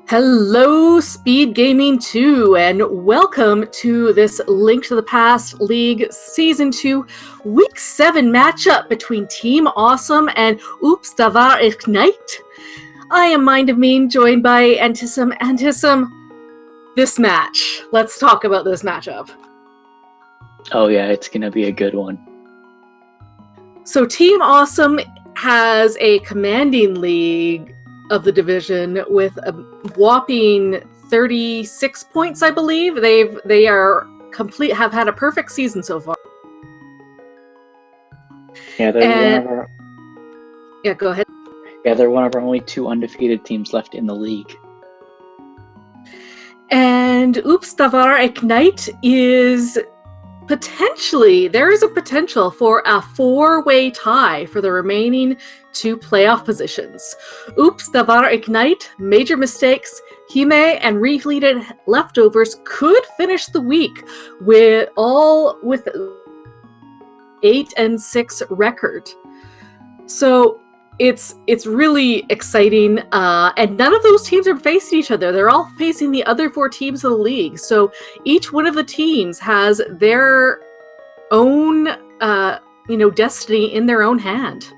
Hello, Speed Gaming 2, and welcome to this Link to the Past League Season 2 Week 7 matchup between Team Awesome and Oops Davar Ignite. I am Mind of Meme, joined by Antisum. Antisum, this match. Let's talk about this matchup. Oh yeah, it's gonna be a good one. So Team Awesome has a commanding league of the division with a whopping 36 points, I believe. They have had a perfect season so far. Yeah, they're one of our. Yeah, go ahead. Yeah, they're one of our only two undefeated teams left in the league. And Oops Davar Ignite is there is a potential for a four-way tie for the remaining two playoff positions. Oops Davar Ignite, Major Mistakes, Hime, and Refleeted Leftovers could finish the week with 8-6 record. So it's really exciting, and none of those teams are facing each other. They're all facing the other four teams of the league. So each one of the teams has their own, destiny in their own hand.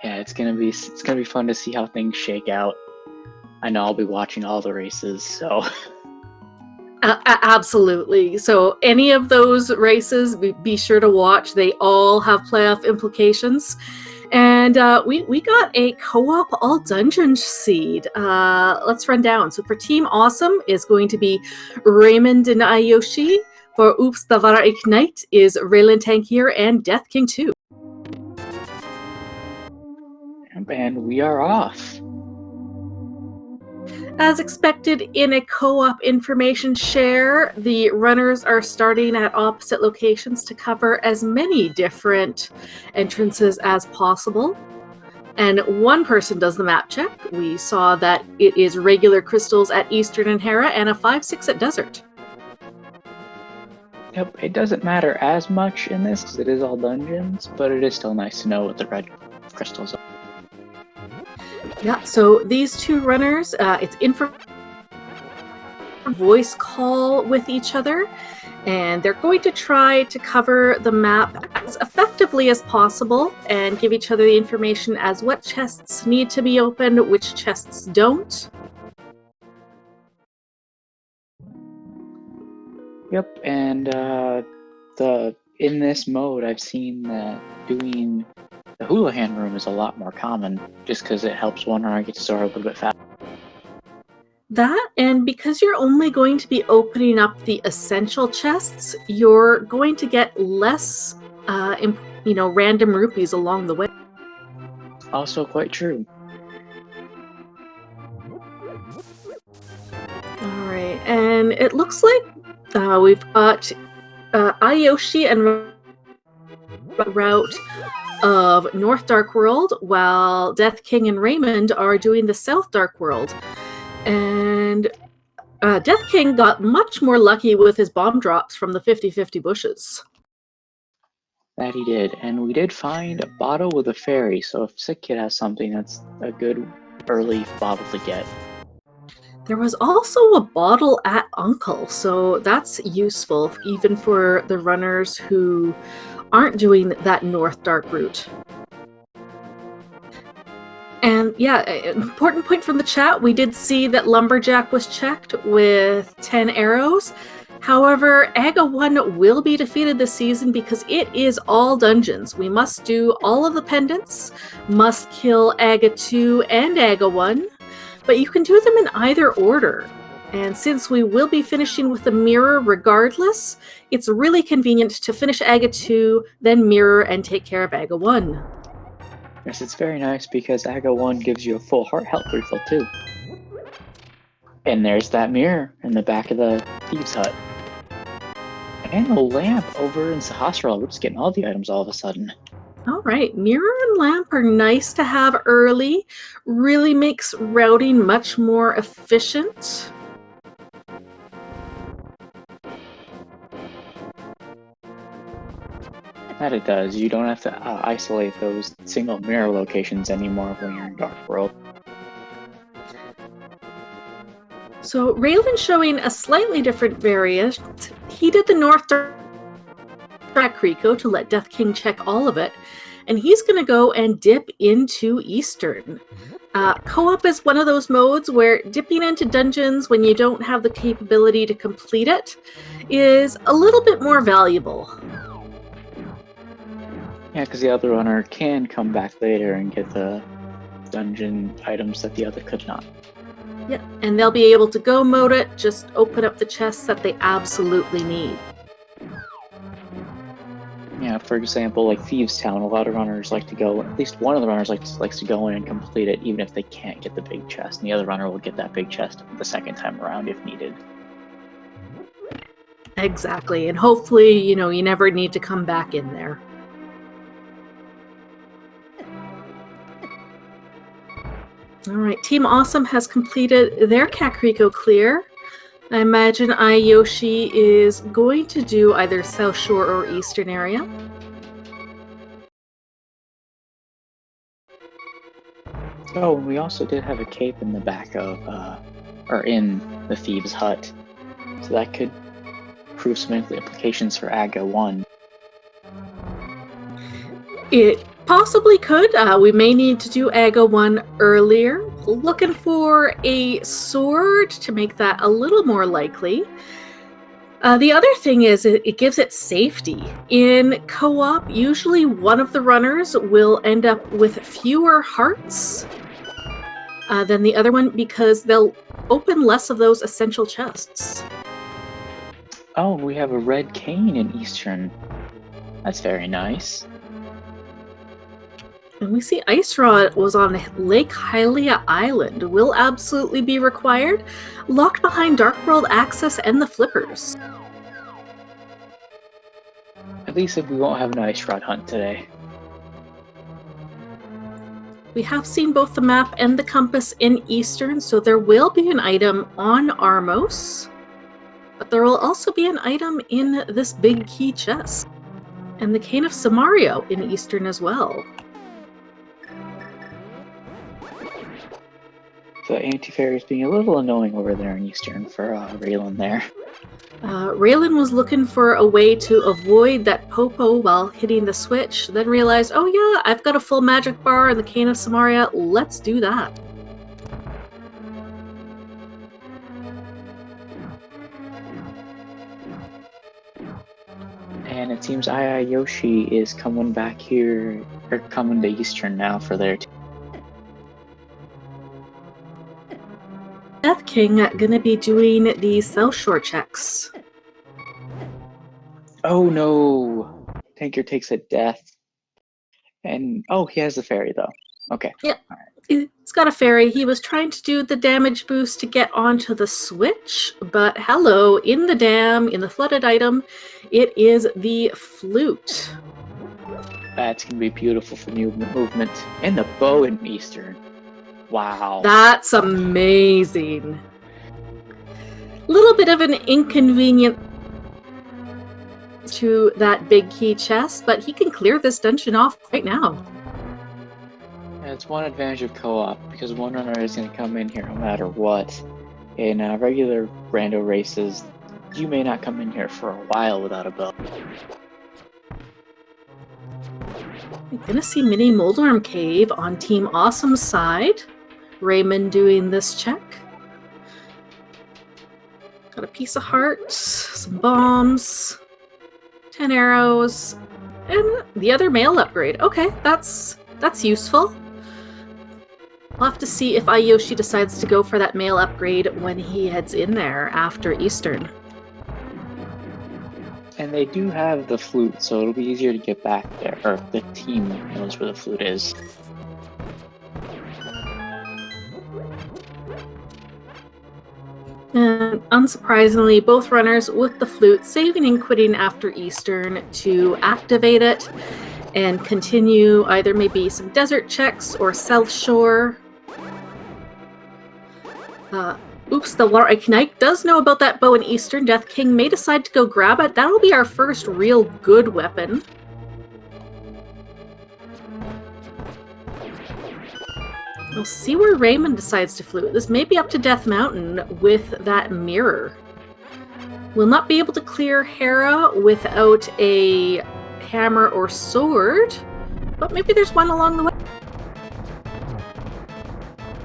Yeah, it's gonna be fun to see how things shake out. I know I'll be watching all the races, so. Absolutely. So any of those races, be sure to watch. They all have playoff implications. And we got a co-op all dungeon seed. Let's run down. So for Team Awesome is going to be Ramond and iiYoshii. For Oops Davar Ignite is Ralen, Tankir, and Death King 2. And we are off. As expected in a co-op information share, the runners are starting at opposite locations to cover as many different entrances as possible. And one person does the map check. We saw that it is regular crystals at Eastern and Hera and a 5-6 at Desert. Yep, it doesn't matter as much in this because it is all dungeons, but it is still nice to know what the red crystals are. Yeah, so these two runners, it's voice call with each other, and they're going to try to cover the map as effectively as possible and give each other the information as what chests need to be opened, which chests don't. Yep, and in this mode, I've seen that doing the Houlihan room is a lot more common, just because it helps one runner get to start a little bit faster. That, and because you're only going to be opening up the essential chests, you're going to get less, random rupees along the way. Also quite true. All right, and it looks like we've got iiYoshii and route of North Dark World, while Death King and Ramond are doing the South Dark World. And Death King got much more lucky with his bomb drops from the 50-50 bushes. That he did, and we did find a bottle with a fairy, so if Sick Kid has something, that's a good early bottle to get. There was also a bottle at Uncle, so that's useful even for the runners who aren't doing that North Dark route. And yeah, important point from the chat, we did see that Lumberjack was checked with 10 arrows. However, Aga 1 will be defeated this season because it is all dungeons. We must do all of the pendants, must kill Aga 2 and Aga 1, but you can do them in either order. And since we will be finishing with the mirror regardless, it's really convenient to finish Aga 2, then mirror and take care of Aga 1. Yes, it's very nice because Aga 1 gives you a full heart health refill too. And there's that mirror in the back of the thieves' hut. And the lamp over in Sahasrahla. We're just getting all the items all of a sudden. All right, mirror and lamp are nice to have early. Really makes routing much more efficient. That it does. You don't have to isolate those single mirror locations anymore when you're in Dark World. So Ralen showing a slightly different variant. He did the North Track Rico to let Death King check all of it, and he's going to go and dip into Eastern. Co-op is one of those modes where dipping into dungeons when you don't have the capability to complete it is a little bit more valuable. Yeah, because the other runner can come back later and get the dungeon items that the other could not. Yeah, and they'll be able to go mode it, just open up the chests that they absolutely need. Yeah, for example, like Thieves Town, a lot of runners like to go, at least one of the runners likes to go in and complete it even if they can't get the big chest, and the other runner will get that big chest the second time around if needed. Exactly, and hopefully, you never need to come back in there. All right, Team Awesome has completed their Kakariko clear. I imagine iiYoshii is going to do either South Shore or Eastern area. Oh, and we also did have a cape in the back of, or in the Thieves' Hut. So that could prove some implications for AGA 1. It possibly could. We may need to do AGA 1 earlier. Looking for a sword to make that a little more likely. The other thing is it gives it safety. In co-op, usually one of the runners will end up with fewer hearts than the other one because they'll open less of those essential chests. Oh, we have a red cane in Eastern. That's very nice. And we see Ice Rod was on Lake Hylia Island. Will absolutely be required. Locked behind Dark World access and the flippers. At least if we won't have an Ice Rod hunt today. We have seen both the map and the compass in Eastern, so there will be an item on Armos. But there will also be an item in this big key chest. And the Cane of Samario in Eastern as well. So Anti-Fairy is being a little annoying over there in Eastern for Ralen there. Ralen was looking for a way to avoid that Popo while hitting the switch, then realized, oh yeah, I've got a full magic bar and the Cane of Samaria, let's do that. And it seems iiYoshii is coming back here, or coming to Eastern now for their team. Death King gonna be doing the South Shore checks. Oh no! Tankir takes a death. And, oh, he has the fairy though. Okay. Yep. All right. He's got a fairy. He was trying to do the damage boost to get onto the switch, but hello, in the dam, in the flooded item, it is the flute. That's going to be beautiful for movement. And the bow in Eastern. Wow. That's amazing. Little bit of an inconvenient to that big key chest, but he can clear this dungeon off right now. It's one advantage of co-op, because one runner is going to come in here no matter what. In regular rando races, you may not come in here for a while without a bow. We're gonna see Mini Moldorm Cave on Team Awesome's side. Ramond doing this check. Got a piece of heart, some bombs, 10 arrows, and the other mail upgrade. Okay, that's useful. We'll have to see if iiYoshii decides to go for that mail upgrade when he heads in there after Eastern. And they do have the flute, so it'll be easier to get back there, or the team knows where the flute is. And unsurprisingly, both runners with the flute saving and quitting after Eastern to activate it and continue either maybe some desert checks or South Shore. Oops, the Warwick Knight does know about that bow in Eastern. Death King may decide to go grab it. That'll be our first real good weapon. We'll see where Ramond decides to flute. This may be up to Death Mountain with that mirror. We'll not be able to clear Hera without a hammer or sword, but maybe there's one along the way.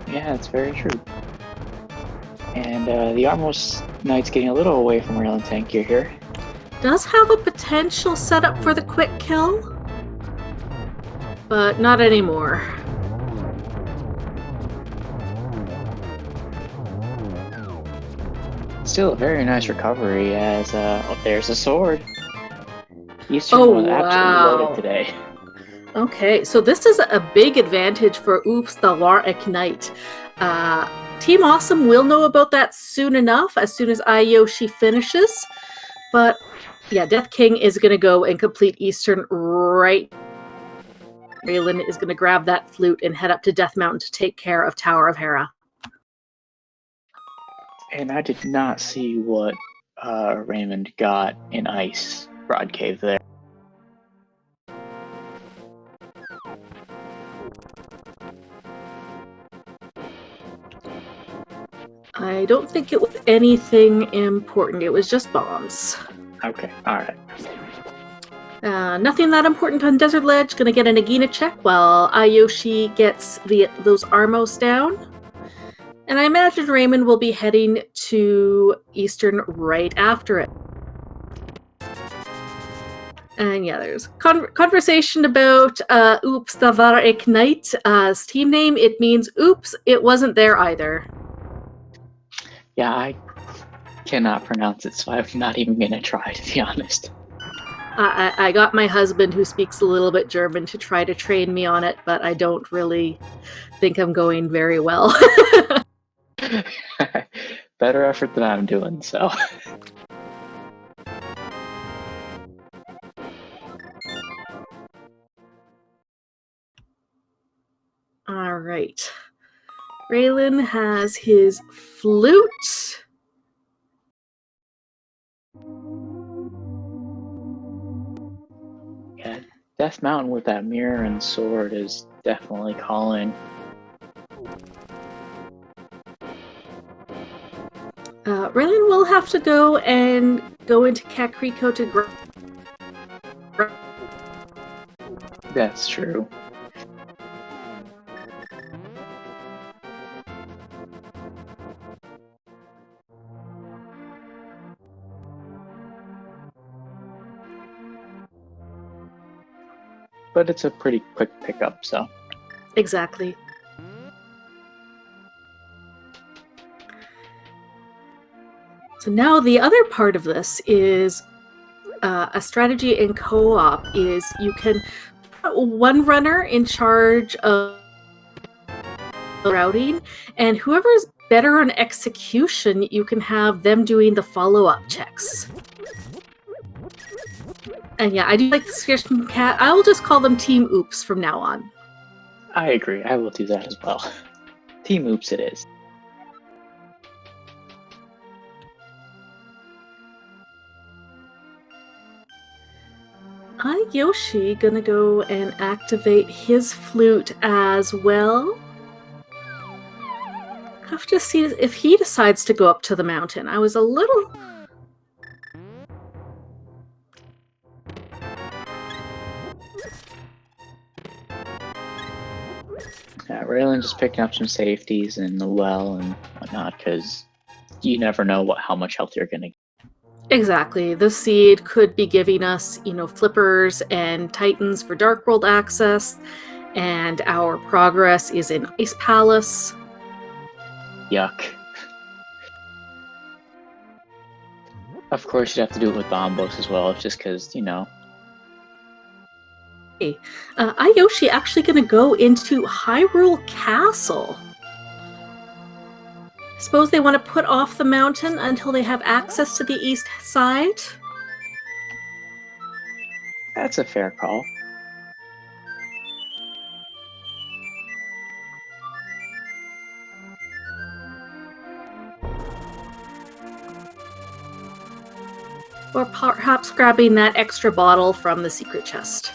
Yeah, that's very true. And the Armos Knight's getting a little away from Ralen Tankir here. Does have a potential setup for the quick kill, but not anymore. Still a very nice recovery as, there's a sword. Eastern Oh, was absolutely wow. loaded today. Okay, so this is a big advantage for Oops the War Ignite. Team Awesome will know about that soon enough, as soon as iiYoshii finishes. But yeah, Death King is going to go and complete Eastern right. Ralen is going to grab that flute and head up to Death Mountain to take care of Tower of Hera. And I did not see what Ramond got in Ice Broad Cave there. I don't think it was anything important. It was just bombs. Okay, alright. Nothing that important on Desert Ledge. Gonna get a Nagina check while iiYoshii gets those Armos down. And I imagine Ramond will be heading to Eastern right after it. And yeah, there's conversation about Oops, the Var Ignite. Team name, it means oops, it wasn't there either. Yeah, I cannot pronounce it, so I'm not even gonna try, to be honest. I got my husband, who speaks a little bit German, to try to train me on it, but I don't really think I'm going very well. Better effort than I'm doing, so. All right. Ralen has his flute. Yeah, Death Mountain with that mirror and sword is definitely calling. Ralen will have to go into Kakriko to That's true. But it's a pretty quick pickup, so. Exactly. So now the other part of this is a strategy in co-op is you can put one runner in charge of routing, and whoever's better on execution, you can have them doing the follow-up checks. And yeah, I do like the suggestion, Cat. I will just call them Team Oops from now on. I agree, I will do that as well. Team Oops it is. iiYoshii gonna go and activate his flute as well. Have to see if he decides to go up to the mountain. I was a little... Yeah, Ralen just picking up some safeties in the well and whatnot, because you never know how much health you're gonna get. Exactly. The seed could be giving us, flippers and titans for Dark World access, and our progress is in Ice Palace. Yuck. Of course, you'd have to do it with Bombos as well, just because, iiYoshii actually going to go into Hyrule Castle. I suppose they want to put off the mountain until they have access to the east side. That's a fair call. Or perhaps grabbing that extra bottle from the secret chest.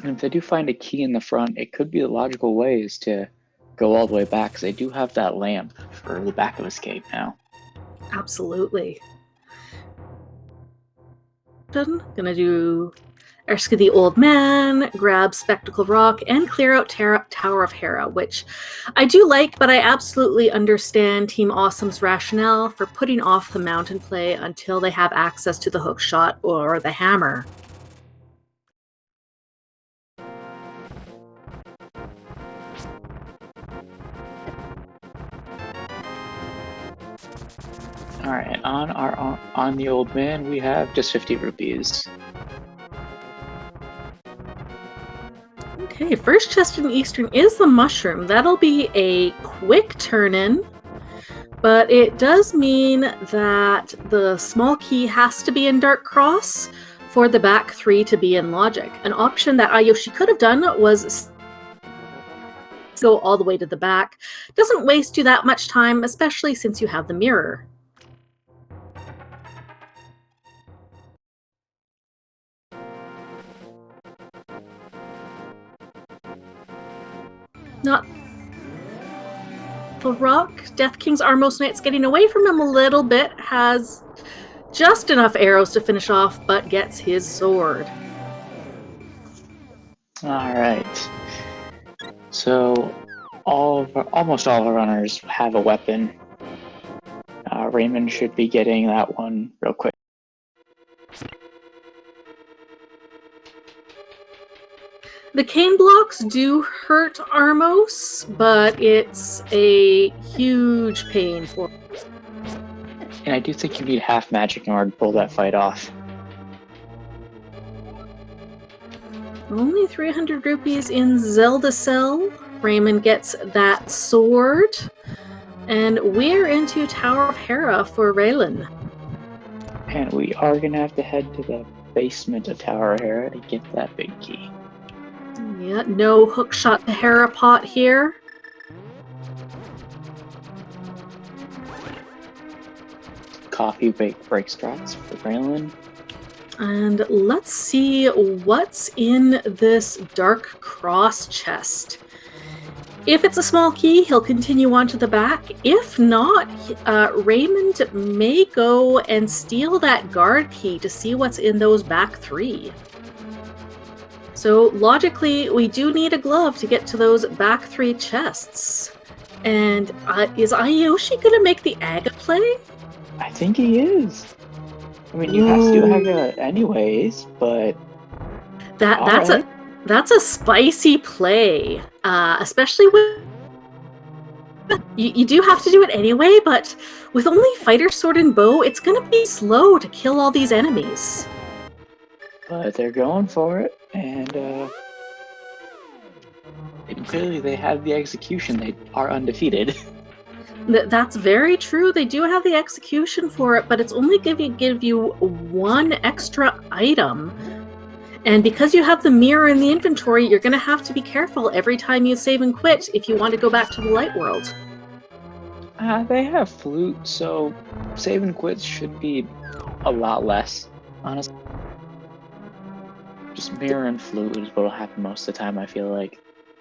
And if they do find a key in the front, it could be the logical way is to go all the way back, because they do have that lamp for the back of escape now. Absolutely. Gonna do Rescue the Old Man, grab Spectacle Rock, and clear out Tower of Hera, which I do like, but I absolutely understand Team Awesome's rationale for putting off the mountain play until they have access to the hookshot or the hammer. All right, on the Old Man, we have just 50 rupees. Okay, first chest in Eastern is the mushroom. That'll be a quick turn-in, but it does mean that the small key has to be in Dark Cross for the back 3 to be in Logic. An option that iiYoshii could have done was go all the way to the back. Doesn't waste you that much time, especially since you have the mirror. Not the rock. Death King's Armos Knight's getting away from him a little bit, has just enough arrows to finish off, but gets his sword. All right. So almost all of our runners have a weapon. Ramond should be getting that one real quick. The cane blocks do hurt Armos, but it's a huge pain for him. And I do think you need half magic in order to pull that fight off. Only 300 rupees in Zelda Cell. Ramond gets that sword. And we're into Tower of Hera for Ralen. And we are going to have to head to the basement of Tower of Hera to get that big key. Yeah, no hookshot to Hera pot here. Coffee break strats for Ralen. And let's see what's in this Dark Cross chest. If it's a small key, he'll continue on to the back. If not, Ramond may go and steal that guard key to see what's in those back 3. So logically, we do need a glove to get to those back 3 chests. And is iiYoshii going to make the Aga play? I think he is. I mean, you have to do Aga anyways, but that's a spicy play, especially with you do have to do it anyway. But with only fighter sword and bow, it's going to be slow to kill all these enemies. But they're going for it, and clearly they have the execution. They are undefeated. That's very true. They do have the execution for it, but it's only give you one extra item. And because you have the mirror in the inventory, you're going to have to be careful every time you save and quit if you want to go back to the light world. They have flute, so save and quits should be a lot less, honestly. Just mirror and flute is what will happen most of the time, I feel like.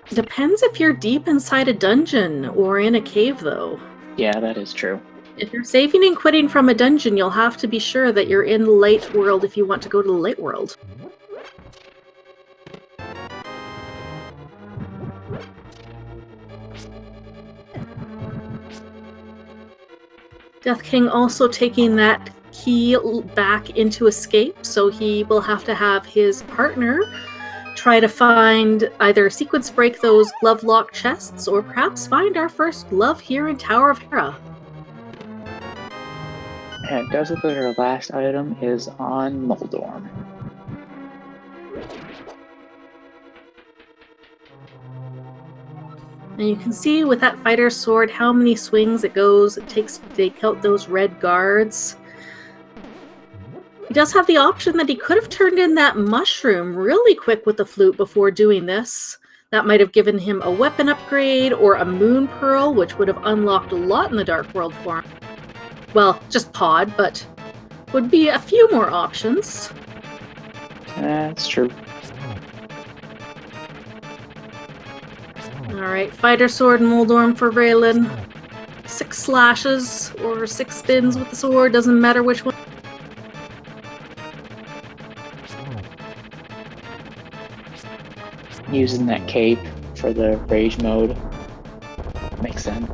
Depends if you're deep inside a dungeon or in a cave, though. Yeah, that is true. If you're saving and quitting from a dungeon, you'll have to be sure that you're in the light world if you want to go to the light world. Death King also taking that key back into escape, so he will have to have his partner try to find either sequence break those glove lock chests or perhaps find our first glove here in Tower of Hera. And it does look like our last item is on Moldorm. And you can see with that fighter sword how many swings it takes to take out those red guards. He does have the option that he could have turned in that mushroom really quick with the flute before doing this. That might have given him a weapon upgrade or a moon pearl, which would have unlocked a lot in the Dark World for him. Well, just pod, but would be a few more options. That's true. Alright, fighter sword and Moldorm for Ralen. 6 slashes or 6 spins with the sword, doesn't matter which one. Using that cape for the rage mode makes sense.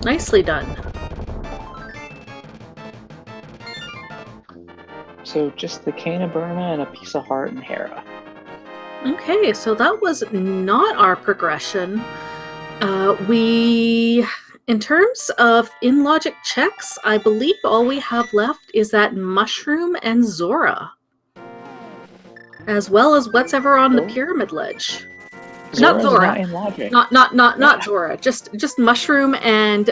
Nicely done. So just the Cane of Burma and a piece of heart and Hera. Okay, so that was not our progression. In terms of in-logic checks, I believe all we have left is that Mushroom and Zora. As well as whatever on the pyramid ledge. Not Zora's Zora. not in logic. Not Zora. Just Mushroom and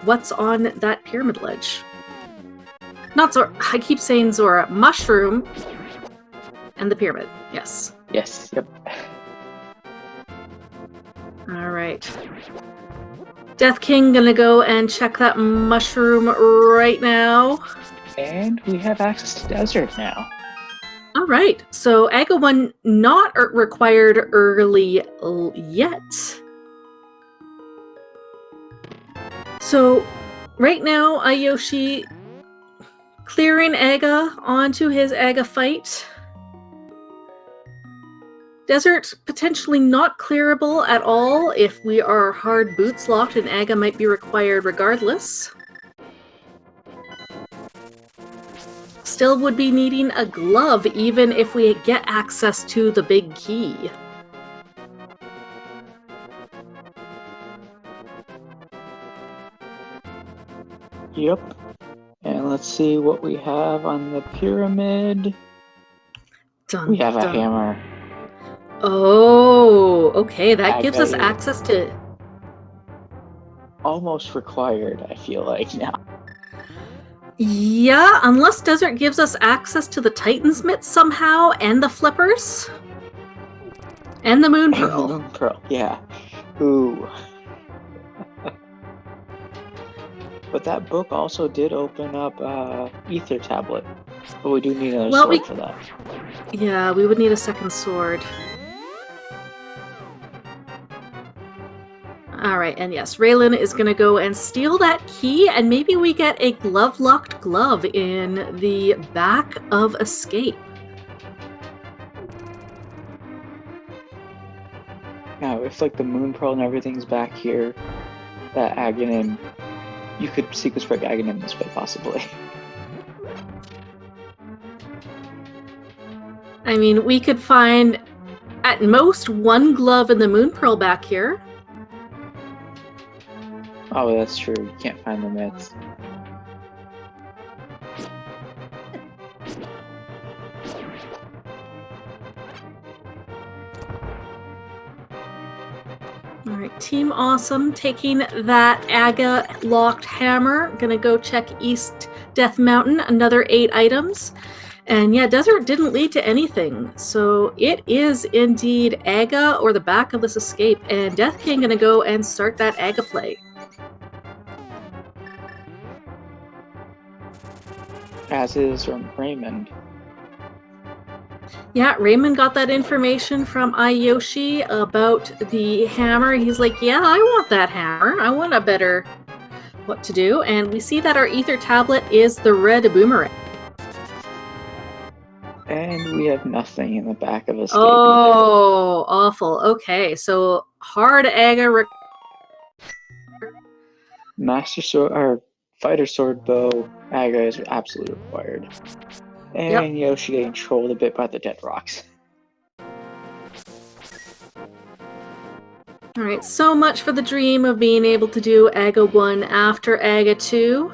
what's on that pyramid ledge. Not Zora. I keep saying Zora. Mushroom and the pyramid. Yes. Yes. Yep. All right. Death King gonna go and check that mushroom right now. And we have access to desert now. All right. So Aga 1 not required early yet. So right now, iiYoshii clearing Aga onto his Aga fight. Desert potentially not clearable at all if we are hard boots locked, and Aga might be required regardless. Still would be needing a glove even if we get access to the big key. Yep. And let's see what we have on the pyramid. Dun, We have a dun. hammer. Oh, okay. That gives us Aga access to... almost required, I feel like, now. Yeah, unless Desert gives us access to the Titan's mitts somehow, and the flippers. And the Moon Pearl. Moon Pearl, yeah. Ooh. But that book also did open up Ether Tablet. But we do need another sword for that. Yeah, we would need a second sword. Alright, and yes, Ralen is going to go and steal that key, and maybe we get a glove-locked glove in the back of Escape. Now, if like the Moon Pearl and everything's back here, that Aghanim, you could sequence break Aghanim this way, possibly. I mean, we could find at most one glove in the Moon Pearl back here. Oh, that's true. You can't find the mitts. Alright, Team Awesome taking that Aga locked hammer. Gonna go check East Death Mountain, another 8 items. And yeah, Desert didn't lead to anything. So it is indeed Aga or the back of this Escape. And Death King gonna go and start that Aga play. As is Ramond. Yeah, Raymond got that information from iiYoshii about the hammer. He's like, yeah, I want that hammer. I want a better what to do. And we see that our Ether Tablet is the red boomerang. And we have nothing in the back of Escape. Oh, awful. Okay, so hard Aga. Master Sword, or Fighter Sword Bow, Aga is absolutely required. And Yoshi getting trolled a bit by the dead rocks. Alright, so much for the dream of being able to do Aga 1 after Aga 2.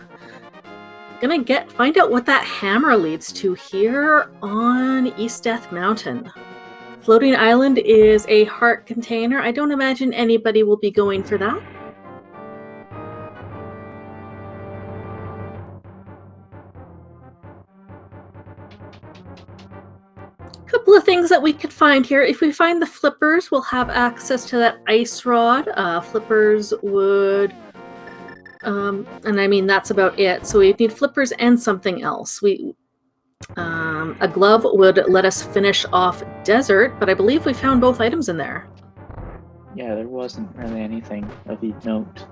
Gonna find out what that hammer leads to here on East Death Mountain. Floating Island is a heart container. I don't imagine anybody will be going for that. Couple of things that we could find here. If we find the flippers, we'll have access to that ice rod. Flippers would, and I mean that's about it. So we need flippers and something else. A glove would let us finish off Desert, but I believe we found both items in there. Yeah, there wasn't really anything of note.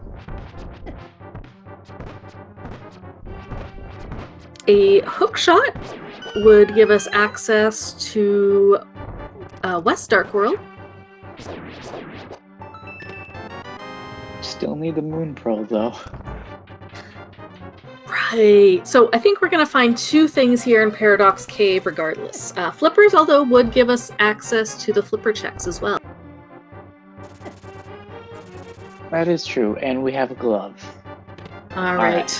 A hook shot would give us access to West Dark World. Still need the moon pearl though. Right. So I think we're going to find two things here in Paradox Cave regardless. Flippers, although, would give us access to the flipper checks as well. That is true, and we have a glove. All right.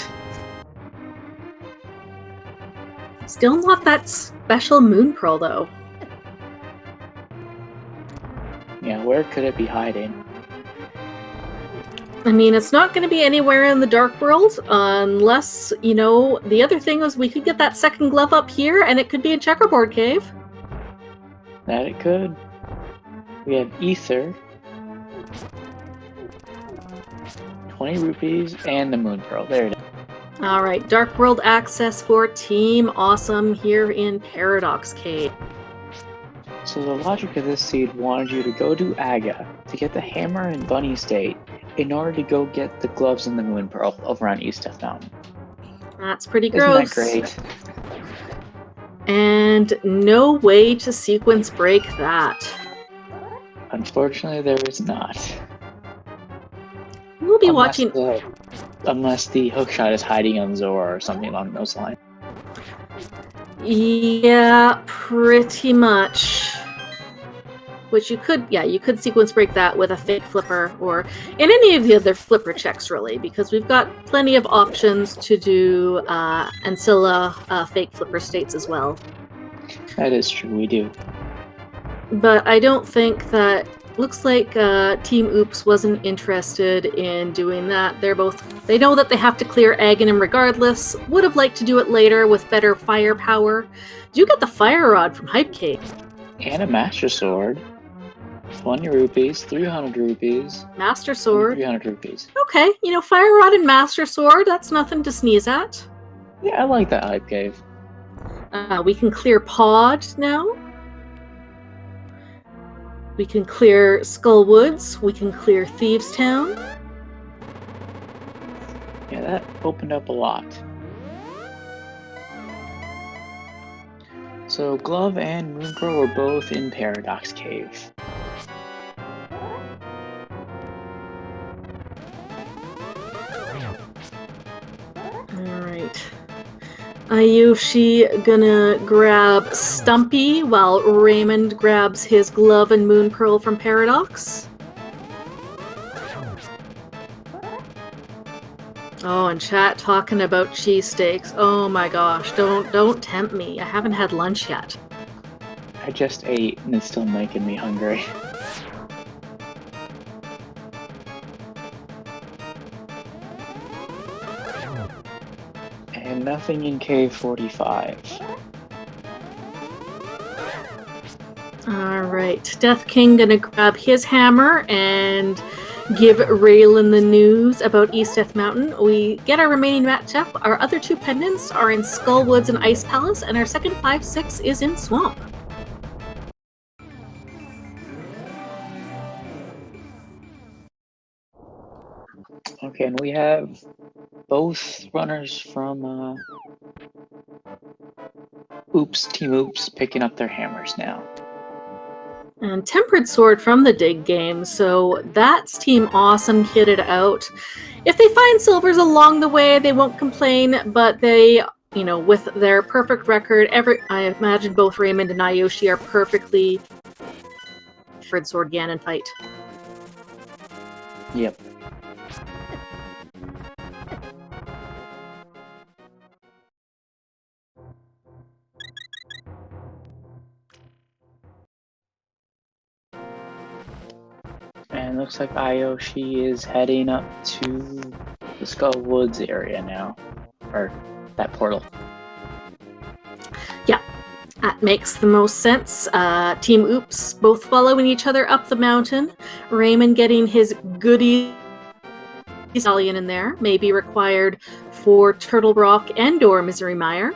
Still not that special moon pearl, though. Yeah, where could it be hiding? I mean, it's not going to be anywhere in the Dark World, unless, you know, the other thing was we could get that second glove up here, and it could be in Checkerboard Cave. That it could. We have ether, 20 rupees, and the moon pearl. There it is. All right, Dark World access for Team Awesome here in Paradox Cave. So the logic of this seed wanted you to go to Aga to get the hammer and bunny state in order to go get the gloves and the moon pearl over on East Death Mountain. That's pretty gross. Isn't that great? And no way to sequence break that. Unfortunately, there is not. We'll be watching. Unless the hookshot is hiding on Zora or something along those lines. Yeah, pretty much. Which you could sequence break that with a fake flipper or in any of the other flipper checks, really, because we've got plenty of options to do Ancilla fake flipper states as well. That is true, we do. But I don't think that. Looks like Team Oops wasn't interested in doing that. They know that they have to clear Aghanim regardless. Would have liked to do it later with better firepower. Do you get the fire rod from Hype Cake? And a master sword. 20 rupees, 300 rupees. Master sword. 300 rupees. Okay, you know, fire rod and master sword, that's nothing to sneeze at. Yeah, I like that Hype Cave. We can clear Pod now. We can clear Skull Woods. We can clear Thieves Town. Yeah, that opened up a lot. So Glove and Moonpearl were both in Paradox Cave. Alright. iiYoshii gonna grab Stumpy while Ramond grabs his glove and moon pearl from Paradox. Oh, and chat talking about cheesesteaks. Oh my gosh, don't tempt me. I haven't had lunch yet. I just ate and it's still making me hungry. And nothing in Cave 45. Alright, Death King gonna grab his hammer and give Ralen the news about East Death Mountain. We get our remaining matchup. Our other two pendants are in Skull Woods and Ice Palace, and our second 5-6 is in Swamp. Okay, and we have both runners from Team Oops picking up their hammers now. And Tempered Sword from the Dig game, so that's Team Awesome kitted out. If they find silvers along the way, they won't complain, but they, you know, with their perfect record, I imagine both Ramond and iiYoshii are perfectly Tempered Sword Ganon fight. Yep. And looks like iiYoshii is heading up to the Skull Woods area now. Or that portal. Yeah, that makes the most sense. Team Oops both following each other up the mountain. Ramond getting his goodie stallion in there may be required for Turtle Rock and or Misery Mire.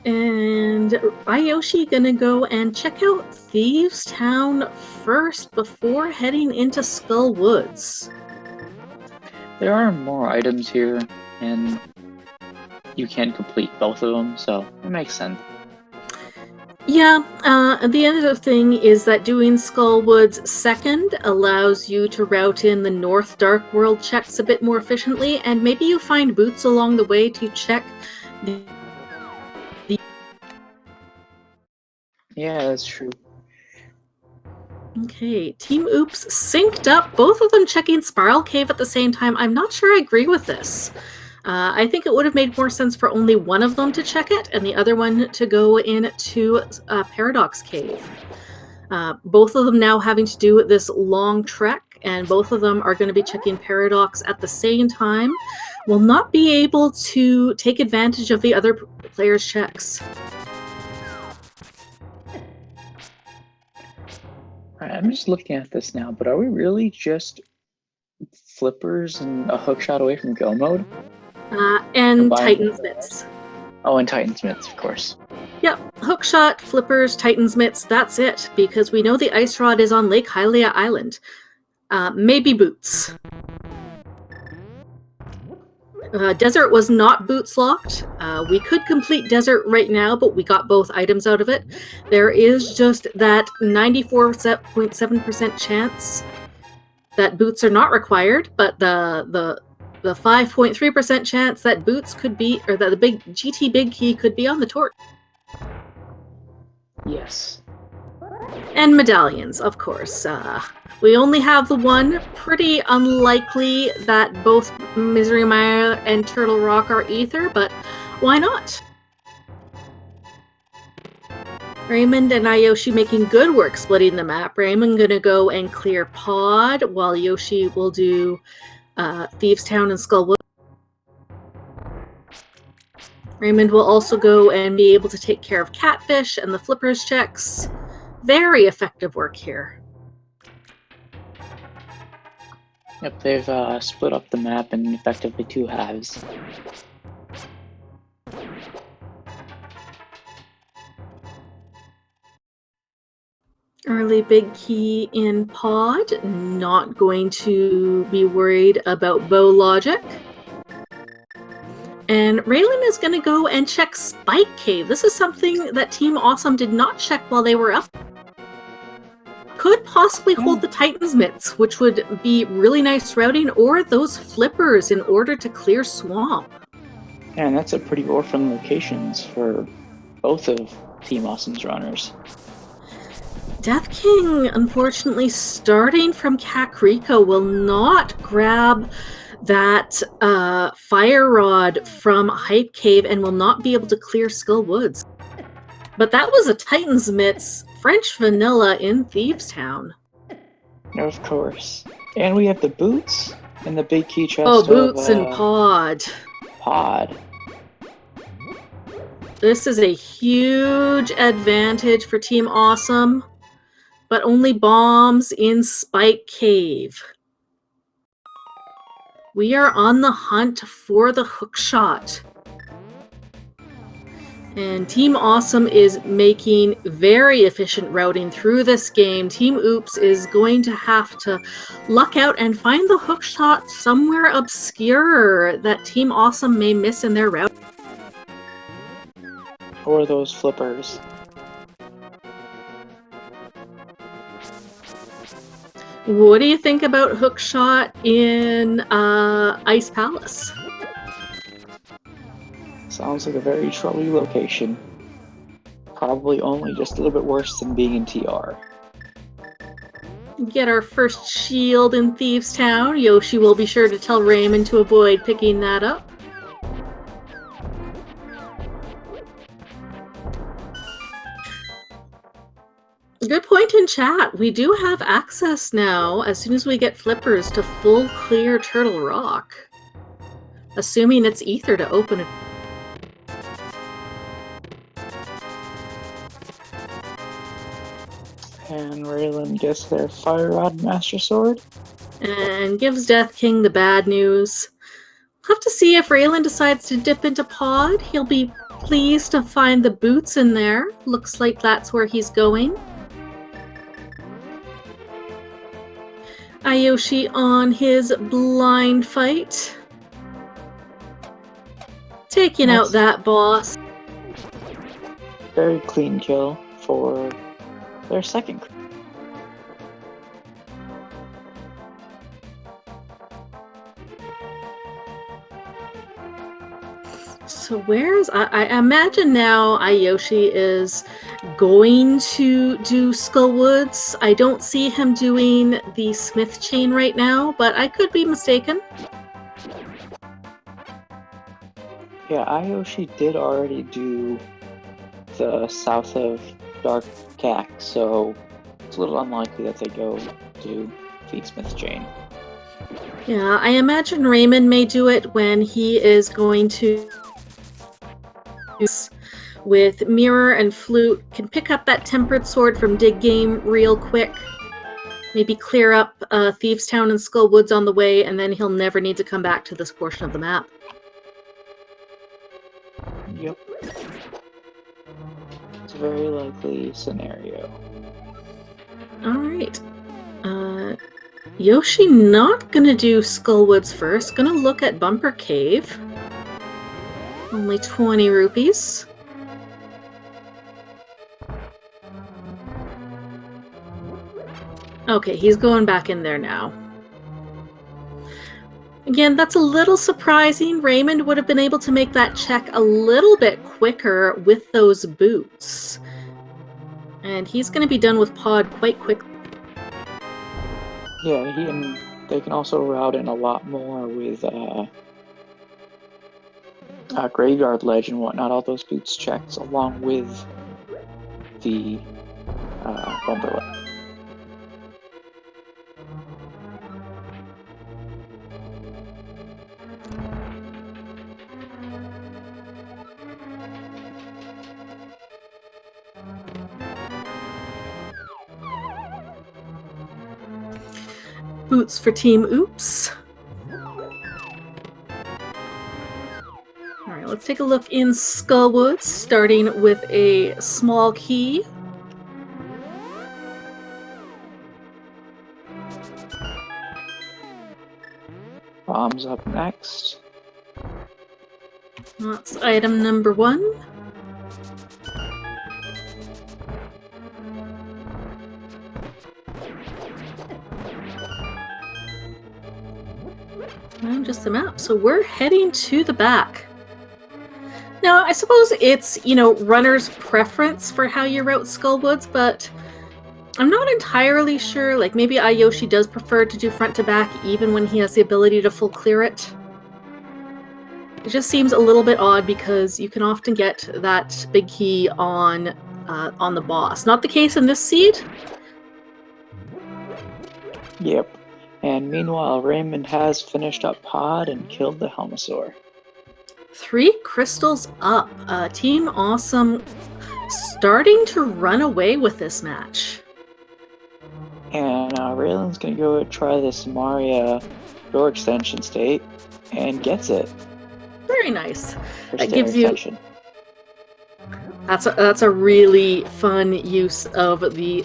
And iiYoshii gonna go and check out Thieves Town first before heading into Skull Woods. There are more items here, and you can complete both of them, so it makes sense. Yeah, the other thing is that doing Skull Woods second allows you to route in the North Dark World checks a bit more efficiently, and maybe you find boots along the way to check the... Yeah, that's true. Okay, Team Oops synced up, both of them checking Spiral Cave at the same time. I'm not sure I agree with this. I think it would have made more sense for only one of them to check it and the other one to go into Paradox Cave. Both of them now having to do this long trek, and both of them are going to be checking Paradox at the same time, will not be able to take advantage of the other player's checks. Alright, I'm just looking at this now, but are we really just flippers and a hookshot away from go mode? And Combined. Titan's Mitts. Oh, and Titan's Mitts, of course. Yep, hookshot, flippers, Titan's Mitts, that's it, because we know the ice rod is on Lake Hylia Island. Maybe boots. Desert was not boots locked. We could complete Desert right now, but we got both items out of it. There is just that 94.7% chance that boots are not required, but the 5.3% chance that boots could be, or that the big GT Big Key could be on the torch. Yes. And medallions, of course. We only have the one. Pretty unlikely that both Misery Mire and Turtle Rock are Ether, but why not? Ramond and iiYoshii making good work splitting the map. Ramond gonna go and clear Pod, while iiYoshii will do Thieves Town and Skullwood. Ramond will also go and be able to take care of Catfish and the Flippers checks. Very effective work here. Yep, they've split up the map in effectively two halves. Early Big Key in Pod. Not going to be worried about bow logic. And Ralen is going to go and check Spike Cave. This is something that Team Awesome did not check while they were up. Could possibly hold the Titan's Mitts, which would be really nice routing, or those flippers in order to clear Swamp. Yeah, and that's a pretty orphan locations for both of Team Awesome's runners. Death King, unfortunately, starting from Kakariko, will not grab that fire rod from Hype Cave and will not be able to clear Skull Woods. But that was a Titan's Mitts French vanilla in Thieves Town. Of course. And we have the boots and the big key chest. Oh, boots and Pod. Pod. This is a huge advantage for Team Awesome, but only bombs in Spike Cave. We are on the hunt for the hookshot. And Team Awesome is making very efficient routing through this game. Team Oops is going to have to luck out and find the hookshot somewhere obscure that Team Awesome may miss in their route. Or those flippers. What do you think about hookshot in Ice Palace? Sounds like a very troubling location. Probably only just a little bit worse than being in TR. Get our first shield in Thieves Town. iiYoshii will be sure to tell Ramond to avoid picking that up. Good point in chat. We do have access now, as soon as we get flippers, to full clear Turtle Rock. Assuming it's Ether to open it. And Ralen gets their Fire Rod Master Sword. And gives Death King the bad news. We'll have to see if Ralen decides to dip into Pod. He'll be pleased to find the boots in there. Looks like that's where he's going. iiYoshii on his blind fight. Taking out that boss. Very clean kill for their second. So where's I imagine now iiYoshii is going to do Skullwoods. I don't see him doing the Smith chain right now, but I could be mistaken. Yeah, iiYoshii did already do the south of Dark Cack, so it's a little unlikely that they go to the Smith chain. Yeah, I imagine Ramond may do it when he is going to with Mirror and Flute, can pick up that Tempered Sword from Dig Game real quick. Maybe clear up Thieves Town and Skullwoods on the way, and then he'll never need to come back to this portion of the map. Yep. It's a very likely scenario. Alright. Yoshi not gonna do Skullwoods first. Gonna look at Bumper Cave. Only 20 rupees. Okay, he's going back in there now. Again, that's a little surprising. Ramond would have been able to make that check a little bit quicker with those boots. And he's going to be done with Pod quite quickly. Yeah, they can also route in a lot more with Graveyard Ledge and whatnot. All those boots checks along with the Bumper Ledge. Boots for Team Oops. Alright, let's take a look in Skullwoods, starting with a small key. Bombs up next. That's item number 1. And just a map. So we're heading to the back. Now, I suppose it's, runner's preference for how you route Skullwoods, but I'm not entirely sure. Like, maybe iiYoshii does prefer to do front to back even when he has the ability to full clear it. It just seems a little bit odd because you can often get that big key on the boss. Not the case in this seed. Yep. And meanwhile, Ramond has finished up Pod and killed the Helmosaur. 3 crystals up. Team Awesome starting to run away with this match. And Ralen's going to go try the Samaria door extension state and gets it. Very nice. That gives you... That's a really fun use of the...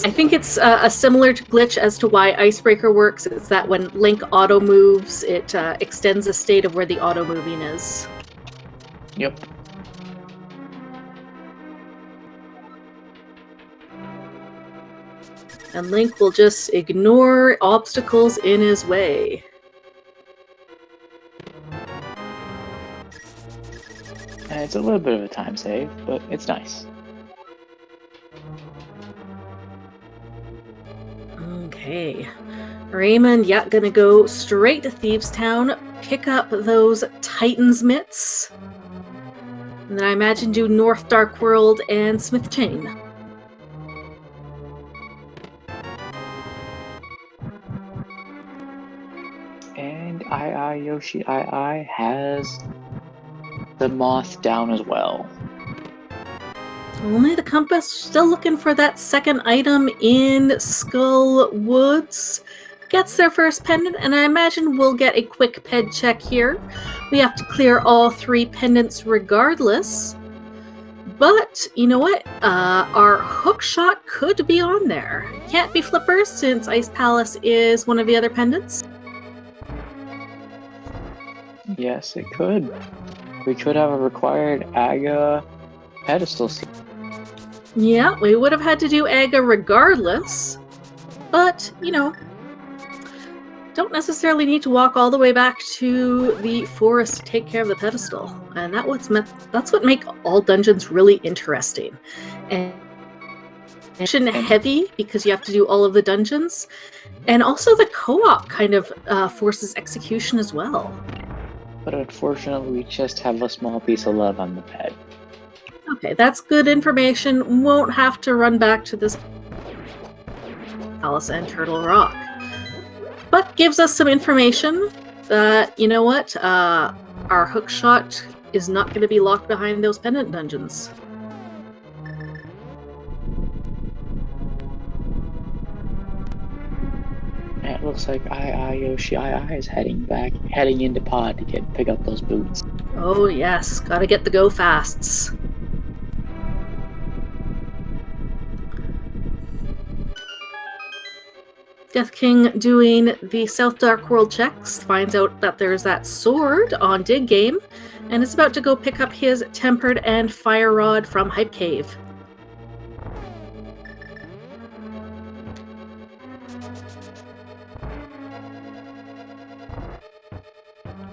I think it's a similar glitch as to why Icebreaker works. It's that when Link auto moves, it extends the state of where the auto moving is. Yep. And Link will just ignore obstacles in his way. And it's a little bit of a time save, but it's nice. Okay. Ramond, gonna go straight to Thieves Town, pick up those Titan's mitts. And then I imagine do North Dark World and Smith Chain. And iiYoshii has the moth down as well. Only the compass, still looking for that second item in Skullwoods. gets their first pendant, and I imagine we'll get a quick ped check here. We have to clear all 3 pendants regardless. But, you know what? Our hook shot could be on there. Can't be flippers since Ice Palace is one of the other pendants. Yes, it could. We could have a required AGA pedestal. Yeah, we would have had to do AGA regardless. But, you know, don't necessarily need to walk all the way back to the forest to take care of the pedestal. And that's what makes all dungeons really interesting. And heavy because you have to do all of the dungeons. And also the co-op kind of forces execution as well. But unfortunately, we just have a small piece of love on the ped. Okay, that's good information. Won't have to run back to this Palace and Turtle Rock. But gives us some information that, you know what, our hook shot is not going to be locked behind those pendant dungeons. It looks like iiYoshii is heading into pod to pick up those boots. Oh yes, gotta get the go fasts. Death King doing the South Dark World checks, finds out that there's that sword on Dig Game, and is about to go pick up his Tempered and Fire Rod from Hype Cave.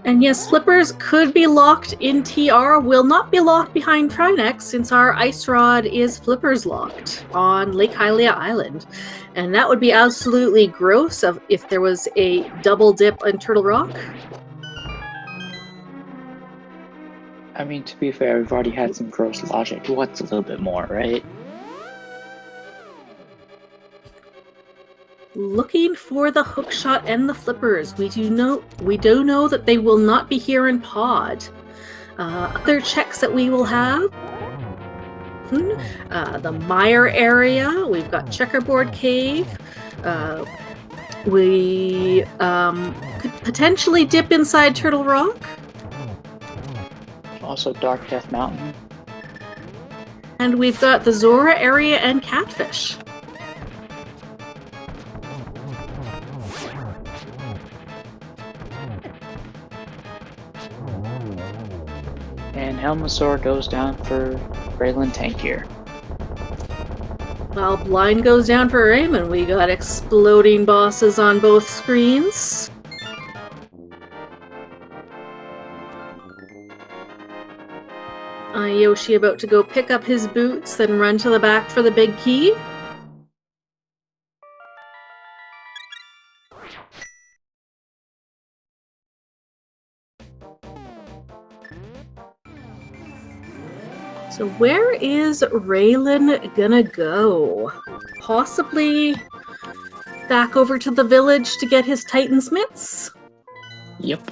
And yes, flippers could be locked in TR, will not be locked behind Trinex since our Ice Rod is flippers locked on Lake Hylia Island. And that would be absolutely gross if there was a double dip on Turtle Rock. I mean, to be fair, we've already had some gross logic. What's a little bit more, right? Looking for the hookshot and the flippers. We do know that they will not be here in pod. Other checks that we will have. The Mire area. We've got Checkerboard Cave. We could potentially dip inside Turtle Rock. Also Dark Death Mountain. And we've got the Zora area and Catfish. And Helmosaur goes down for Ralen Tankir. While Blind goes down for Raymond, we got exploding bosses on both screens. iiYoshii about to go pick up his boots, then run to the back for the big key. So where is Ralen gonna go? Possibly back over to the village to get his Titan's mitts? Yep.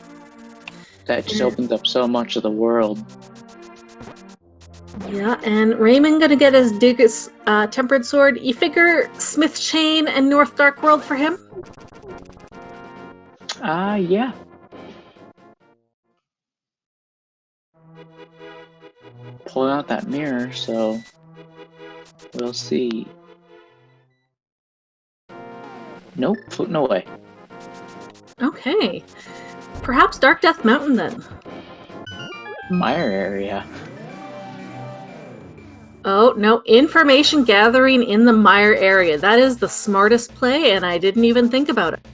That just opens up so much of the world. Yeah, and Raymond gonna get his Diggus Tempered Sword. You figure Smith Chain and North Dark World for him? Yeah. Pulling out that mirror, so we'll see. Nope, floating away. Okay. Perhaps Dark Death Mountain then. Mire area. Oh, no, information gathering in the Mire area. That is the smartest play, and I didn't even think about it.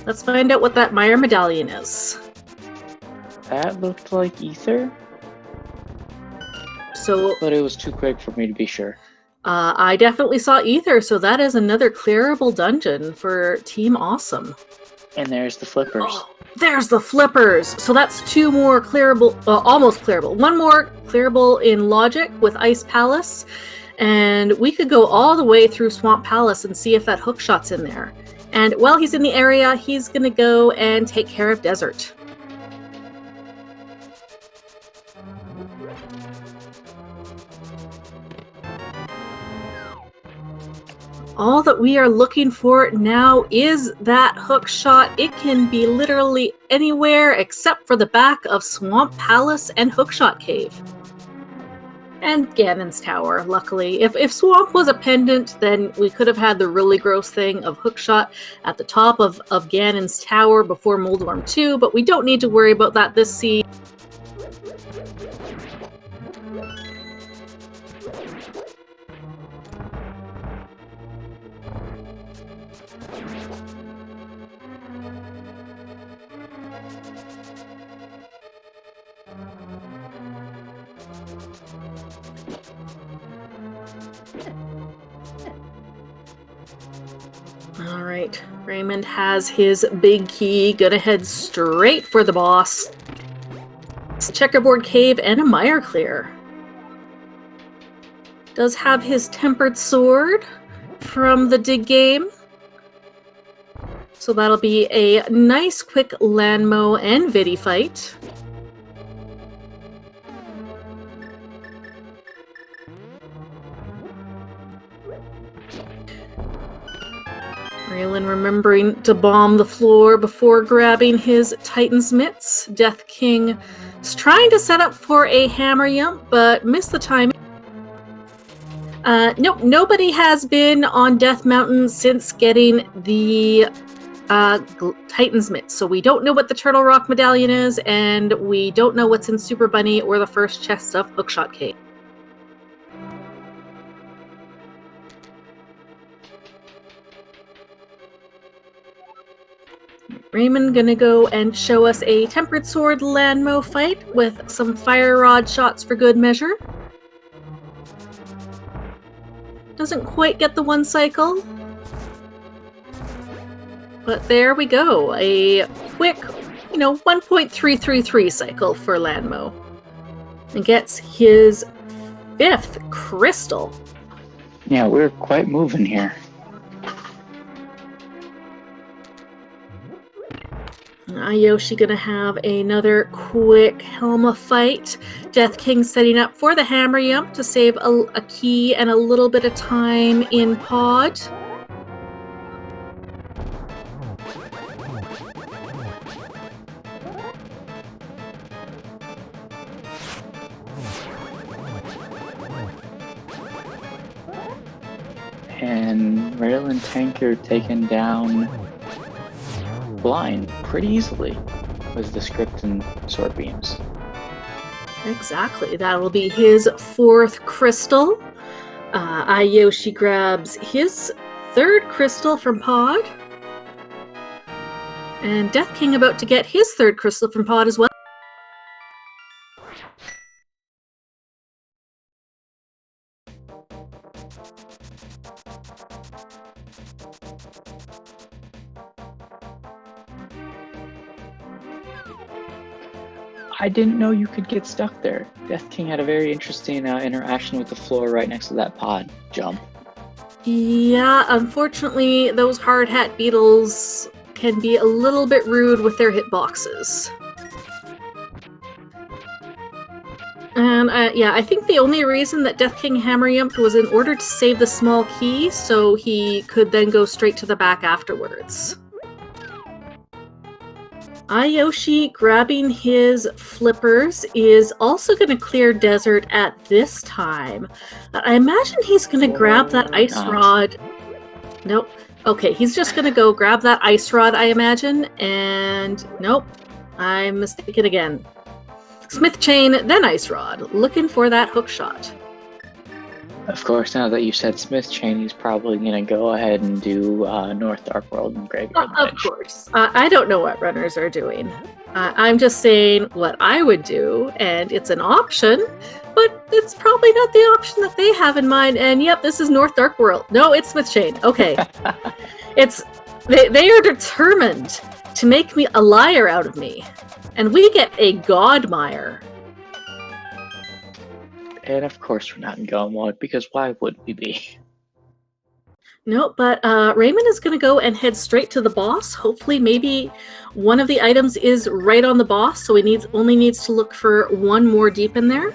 Let's find out what that Mire medallion is. That looked like ether, but it was too quick for me to be sure. I definitely saw ether, so that is another clearable dungeon for Team Awesome. And there's the flippers. Oh, there's the flippers! So that's 2 more clearable, almost clearable. 1 more clearable in Logic with Ice Palace, and we could go all the way through Swamp Palace and see if that hookshot's in there. And while he's in the area, he's gonna go and take care of Desert. all that we are looking for now is that hook shot. It can be literally anywhere except for the back of Swamp Palace and Hookshot Cave. And Ganon's Tower, luckily. If Swamp was a pendant, then we could have had the really gross thing of Hookshot at the top of Ganon's Tower before Moldworm 2, but we don't need to worry about that this season. Alright, Ramond has his big key, gonna head straight for the boss. It's a checkerboard cave and a mire clear. Does have his tempered sword from the dig game. So that'll be a nice quick Landmo and Vidi fight. Ralen remembering to bomb the floor before grabbing his Titan's mitts. Death King is trying to set up for a hammer yump, but missed the timing. Nope, nobody has been on Death Mountain since getting the Titan's mitts, so we don't know what the Turtle Rock medallion is, and we don't know what's in Super Bunny or the first chest of Hookshot Cave. Ramond gonna go and show us a Tempered Sword Landmo fight with some Fire Rod shots for good measure. Doesn't quite get the one cycle. But there we go. A quick, 1.333 cycle for Landmo. And gets his 5th crystal. Yeah, we're quite moving here. iiYoshii gonna have another quick Helma fight. Death King setting up for the hammer yump to save a key and a little bit of time in pod. And Ralen Tankir taken down blind pretty easily with the script and sword beams. Exactly. That will be his 4th crystal. iiYoshii grabs his 3rd crystal from pod. And Death King about to get his 3rd crystal from pod as well. I didn't know you could get stuck there. Death King had a very interesting interaction with the floor right next to that pod jump. Yeah, unfortunately, those hard hat beetles can be a little bit rude with their hitboxes. And I think the only reason that Death King hammer yumped was in order to save the small key, so he could then go straight to the back afterwards. iiYoshii grabbing his flippers is also going to clear desert at this time. I imagine he's going to grab that ice rod. Nope. Okay, he's just going to go grab that ice rod, I imagine. And nope, I'm mistaken again. Smith chain, then ice rod. Looking for that hook shot. Of course, now that you said Smith chain, he's probably going to go ahead and do North Dark World and Graveyard Of course. I don't know what runners are doing. I'm just saying what I would do, and it's an option, but it's probably not the option that they have in mind. And yep, this is North Dark World. No, it's Smith chain. Okay. They are determined to make me a liar out of me. And we get a Godmire. And of course we're not in Go mode, because why would we be? No, but Ramond is going to go and head straight to the boss. Hopefully, maybe one of the items is right on the boss, so he only needs to look for one more deep in there.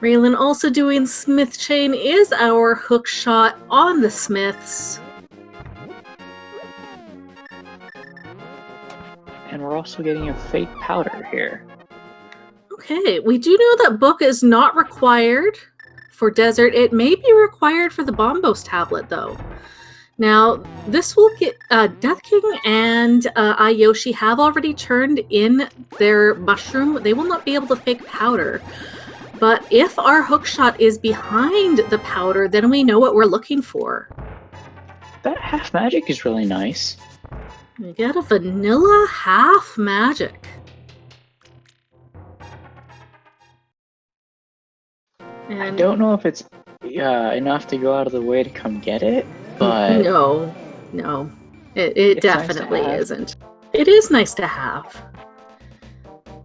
Ralen also doing Smith Chain is our hook shot on the Smiths. And we're also getting a fake powder here. Okay, we do know that book is not required for desert. It may be required for the Bombos tablet, though. Now, this will get Death King and iiYoshii have already turned in their mushroom. They will not be able to fake powder. But if our hookshot is behind the powder, then we know what we're looking for. That half magic is really nice. We get a vanilla half magic. And I don't know if it's enough to go out of the way to come get it, but... No. It definitely isn't. It is nice to have.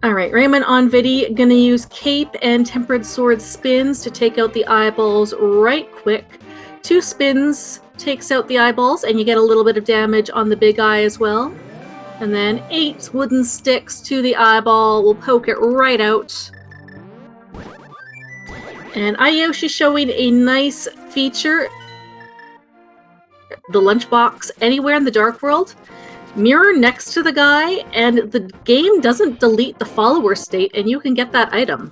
Alright, Ramond on Vidi, gonna use Cape and Tempered Sword spins to take out the eyeballs right quick. 2 spins takes out the eyeballs, and you get a little bit of damage on the big eye as well. And then 8 wooden sticks to the eyeball will poke it right out. And iiYoshii showing a nice feature. The lunchbox anywhere in the Dark World. Mirror next to the guy, and the game doesn't delete the follower state, and you can get that item.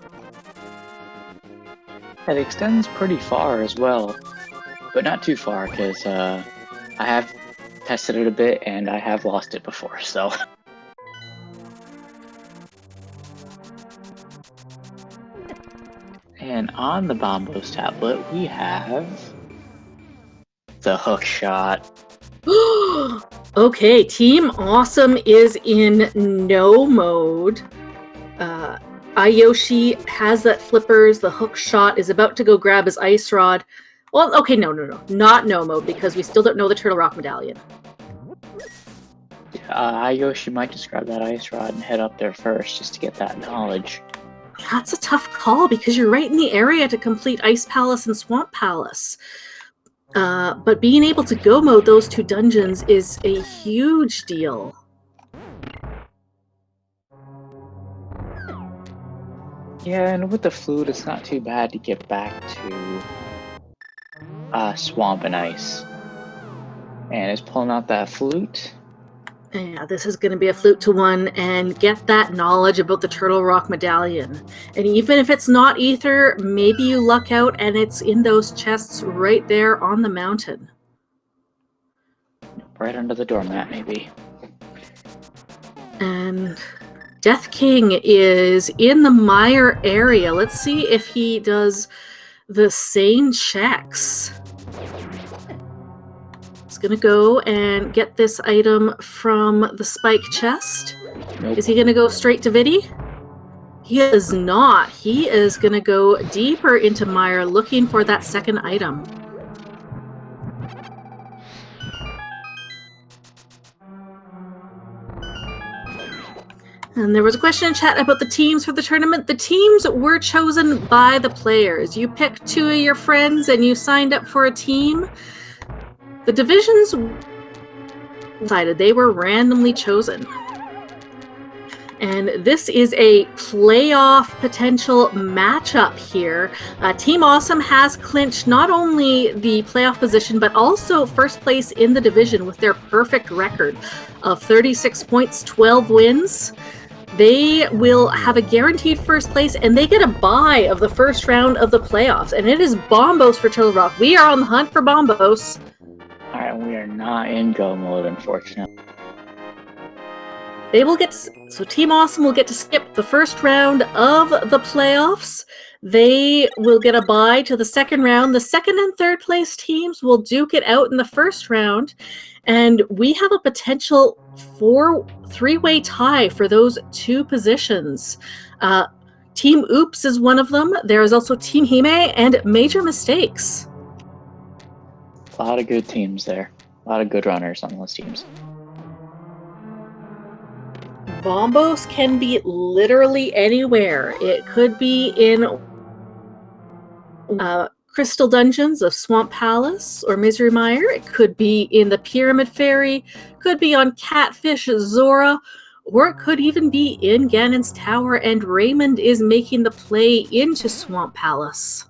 It extends pretty far as well. But not too far, because I have tested it a bit, and I have lost it before, so... And on the Bombos tablet, we have the hook shot. Okay, Team Awesome is in no mode. iiYoshii has that flippers, the hook shot, is about to go grab his ice rod. Well, okay, no. Not no mode, because we still don't know the Turtle Rock Medallion. iiYoshii might just grab that ice rod and head up there first, just to get that knowledge. That's a tough call, because you're right in the area to complete Ice Palace and Swamp Palace. But being able to go mode those 2 dungeons is a huge deal. Yeah, and with the flute, it's not too bad to get back to Swamp and Ice. And it's pulling out that flute. Yeah, this is going to be a flute to 1 and get that knowledge about the Turtle Rock Medallion. And even if it's not Ether, maybe you luck out and it's in those chests right there on the mountain. Right under the doormat, maybe. And Death King is in the mire area. Let's see if he does the same checks. Gonna go and get this item from the spike chest. Nope. Is he gonna go straight to Vidi? He is not. He is gonna go deeper into mire looking for that second item. And there was a question in chat about the teams for the tournament. The teams were chosen by the players. You picked 2 of your friends and you signed up for a team. The divisions decided they were randomly chosen. And this is a playoff potential matchup here. Team Awesome has clinched not only the playoff position, but also first place in the division with their perfect record of 36 points, 12 wins. They will have a guaranteed first place, and they get a bye of the first round of the playoffs. And it is Bombos for Turtle Rock. We are on the hunt for Bombos. Alright, we are not in go mode, unfortunately. They will get so Team Awesome will get to skip the first round of the playoffs. They will get a bye to the second round. The second and third place teams will duke it out in the first round, and we have a potential 3-way tie for those 2 positions. Team Oops is one of them. There is also Team Hime and Major Mistakes. A lot of good teams there. A lot of good runners on those teams. Bombos can be literally anywhere. It could be in Crystal Dungeons of Swamp Palace or Misery Mire. It could be in the Pyramid Fairy. Could be on Catfish Zora. or it could even be in Ganon's Tower, and Ramond is making the play into Swamp Palace.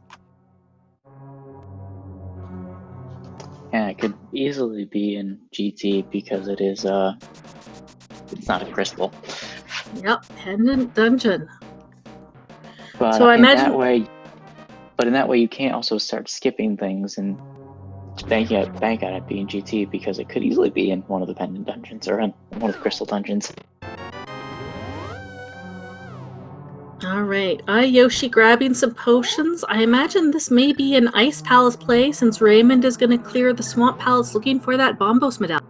Yeah, it could easily be in GT because it is it's not a crystal. Yep, Pendant Dungeon. But So I imagine in that way you can't also start skipping things and bank on it being GT, because it could easily be in one of the pendant dungeons or in one of the crystal dungeons. Alright, iiYoshii grabbing some potions. I imagine this may be an Ice Palace play, since Ramond is going to clear the Swamp Palace looking for that Bombos medallion.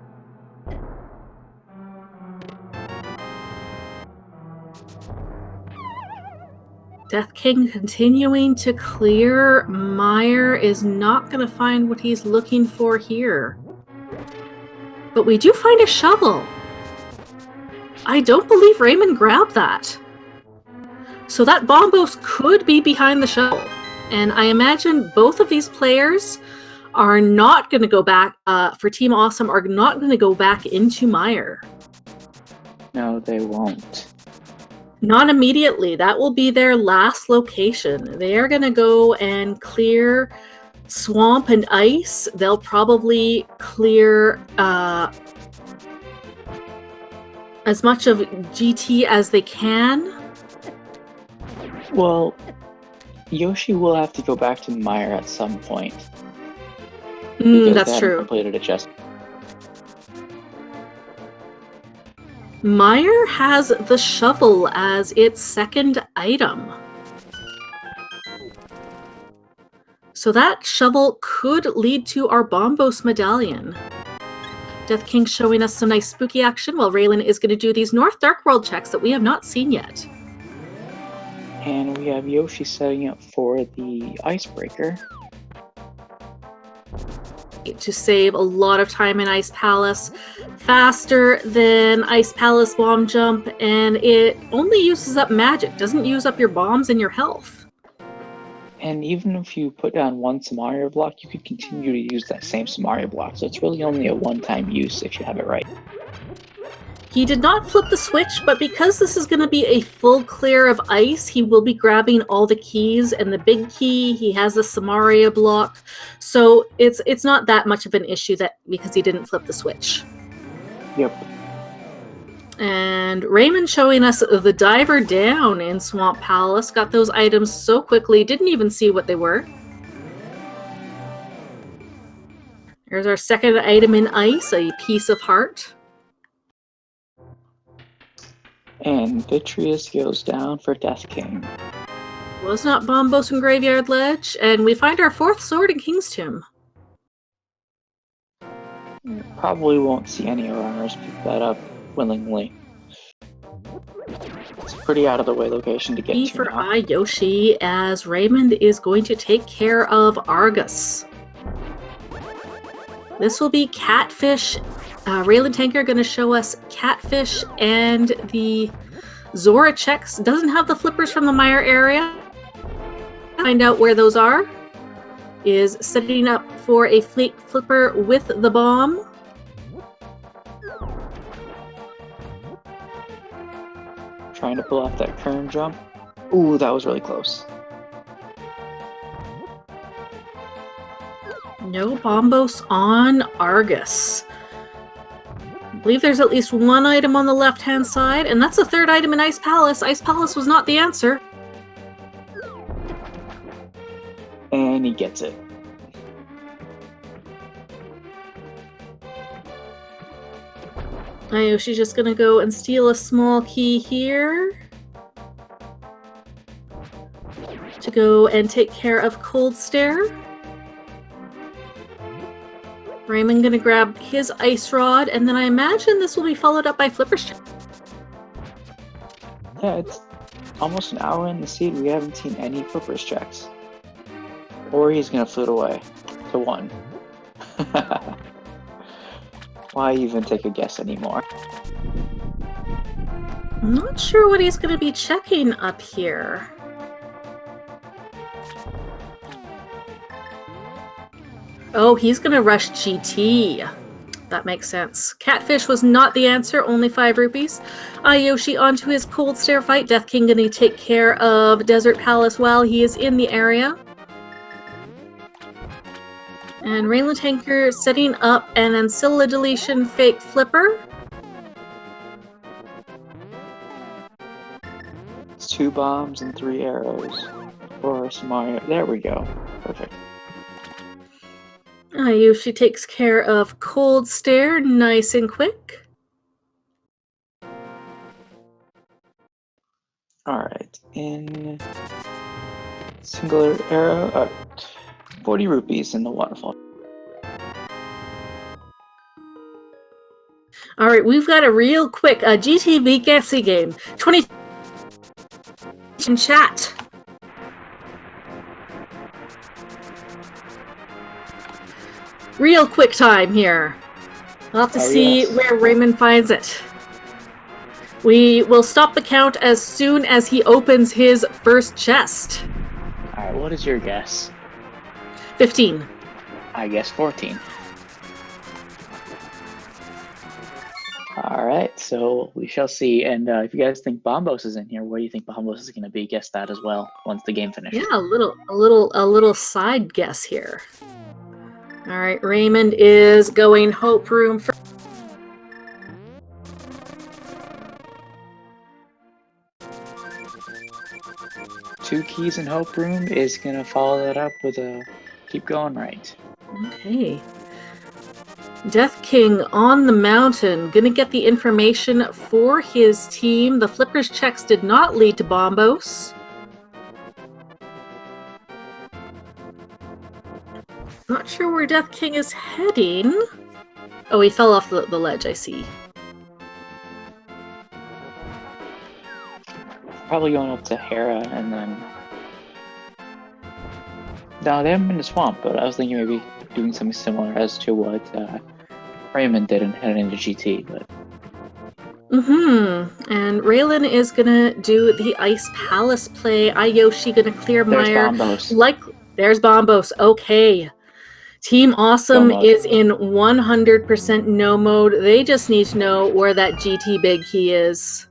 Death King continuing to clear. Meyer is not going to find what he's looking for here. But we do find a shovel. I don't believe Ramond grabbed that. So that Bombos could be behind the shovel. And I imagine both of these players are not going to go back, for Team Awesome, are not going to go back into Meyer. No, they won't. Not immediately. That will be their last location. They are going to go and clear Swamp and Ice. They'll probably clear as much of GT as they can. Well, Yoshi will have to go back to Meyer at some point. That's true. Completed it just. Meyer has the shovel as its second item. So that shovel could lead to our Bombos medallion. Death King showing us some nice spooky action, while Ralen is going to do these North Dark World checks that we have not seen yet. And we have Yoshi setting up for the icebreaker. To save a lot of time in Ice Palace, faster than Ice Palace bomb jump, and it only uses up magic, doesn't use up your bombs and your health. And even if you put down one Samaria block, you could continue to use that same Samaria block, so it's really only a one-time use if you have it right. He did not flip the switch, but because this is going to be a full clear of ice, he will be grabbing all the keys, and the big key, he has a Samaria block, so it's not that much of an issue that because he didn't flip the switch. Yep. And Ramond showing us the diver down in Swamp Palace. Got those items so quickly, didn't even see what they were. There's our second item in ice, a piece of heart. And Vitreous goes down for Death King. Was not Bombos and Graveyard Ledge, and we find our fourth sword in King's Tomb. Probably won't see any runners pick that up willingly. It's a pretty out of the way location to get to For now. iiYoshii, as Ramond is going to take care of Argus. This will be Catfish. Ralen Tankir going to show us Catfish, and the Zora checks. Doesn't have the flippers from the Meyer area. Find out where those are. Is setting up for a flipper with the bomb. Trying to pull off that Kern jump. Ooh, that was really close. No Bombos on Argus. I believe there's at least one item on the left-hand side, and that's the third item in Ice Palace. Ice Palace was not the answer. And he gets it. iiYoshii's just gonna go and steal a small key here to go and take care of Cold Stare. Ramond gonna grab his ice rod, and then I imagine this will be followed up by Flipper's check. Yeah, it's almost an hour in the seed. We haven't seen any Flippers checks. Or he's gonna flute away to one. Why even take a guess anymore? I'm not sure what he's gonna be checking up here. Oh, he's gonna rush GT. That makes sense. Catfish was not the answer, only 5 rupees. iiYoshii onto his cold stare fight. Death King gonna take care of Desert Palace while he is in the area. And Ralen Tankir setting up an Ancilla deletion fake flipper. It's 2 bombs and 3 arrows. For Mario. There we go. Perfect. iiYoshii takes care of cold stare, nice and quick. Alright, in singular arrow, 40 rupees in the waterfall. Alright, we've got a real quick GTB guessing game. 20 in chat. Real quick time here. We'll have to see where Ramond finds it. We will stop the count as soon as he opens his first chest. Alright, what is your guess? 15. I guess 14. Alright, so we shall see. And if you guys think Bombos is in here, where do you think Bombos is going to be? Guess that as well once the game finishes. Yeah, a little side guess here. Alright, Ramond is going Hope Room for 2 keys in Hope Room is going to follow that up with a keep going right. Okay. Death King on the mountain, gonna get the information for his team. The Flippers checks did not lead to Bombos. Not sure where Death King is heading. Oh, he fell off the ledge, I see. Probably going up to Hera and then... No, they haven't been to Swamp, but I was thinking maybe doing something similar as to what Ramond did and heading into GT, but... And Ralen is gonna do the Ice Palace play. iiYoshii gonna clear Mire. There's Bombos. Okay. Team Awesome is in 100% no mode. They just need to know where that GT big key is.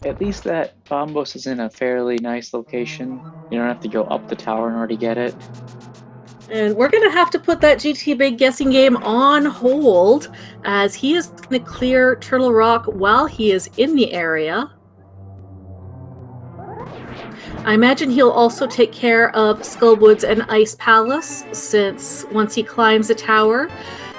At least that Bombos is in a fairly nice location. You don't have to go up the tower in order to get it. And we're going to have to put that GT Big guessing game on hold, as he is going to clear Turtle Rock while he is in the area. I imagine he'll also take care of Skullwoods and Ice Palace, since once he climbs the tower,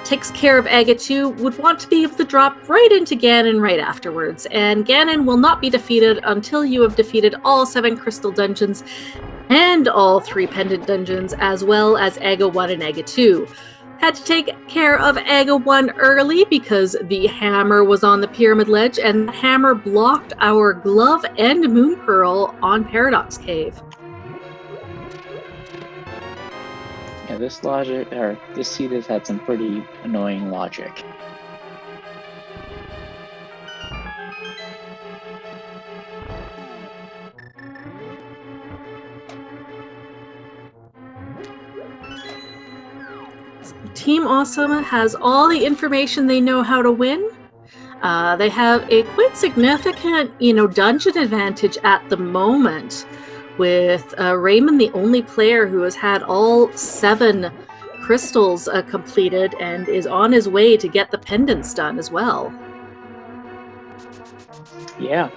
takes care of Aga 2, would want to be able to drop right into Ganon right afterwards. And Ganon will not be defeated until you have defeated all 7 crystal dungeons and all 3 pendant dungeons, as well as Aga 1 and Aga 2. Had to take care of Aga 1 early because the hammer was on the pyramid ledge, and the hammer blocked our glove and moon pearl on Paradox Cave. Yeah, this logic, or this seed has had some pretty annoying logic. Team Awesome has all the information they know how to win. They have a quite significant, dungeon advantage at the moment, with Ramond the only player who has had all 7 crystals completed and is on his way to get the pendants done as well. Yeah.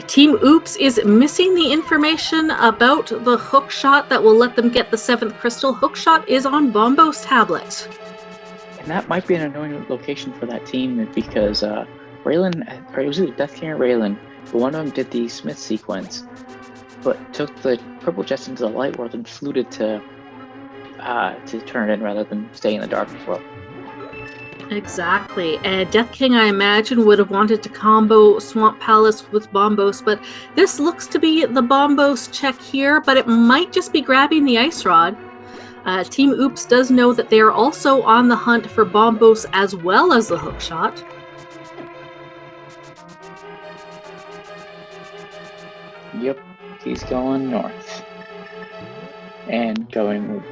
Team Oops is missing the information about the hookshot that will let them get the 7th crystal. Hookshot is on Bombo's tablet. And that might be an annoying location for that team because Ralen, or it was either Death King or Ralen, but one of them did the Smith sequence, but took the purple chest into the light world and fluted to turn it in rather than stay in the darkness world. Exactly, and Death King, I imagine, would have wanted to combo Swamp Palace with Bombos, but this looks to be the Bombos check here, but it might just be grabbing the Ice Rod. Team Oops does know that they are also on the hunt for Bombos as well as the hookshot. Yep. He's going north. And going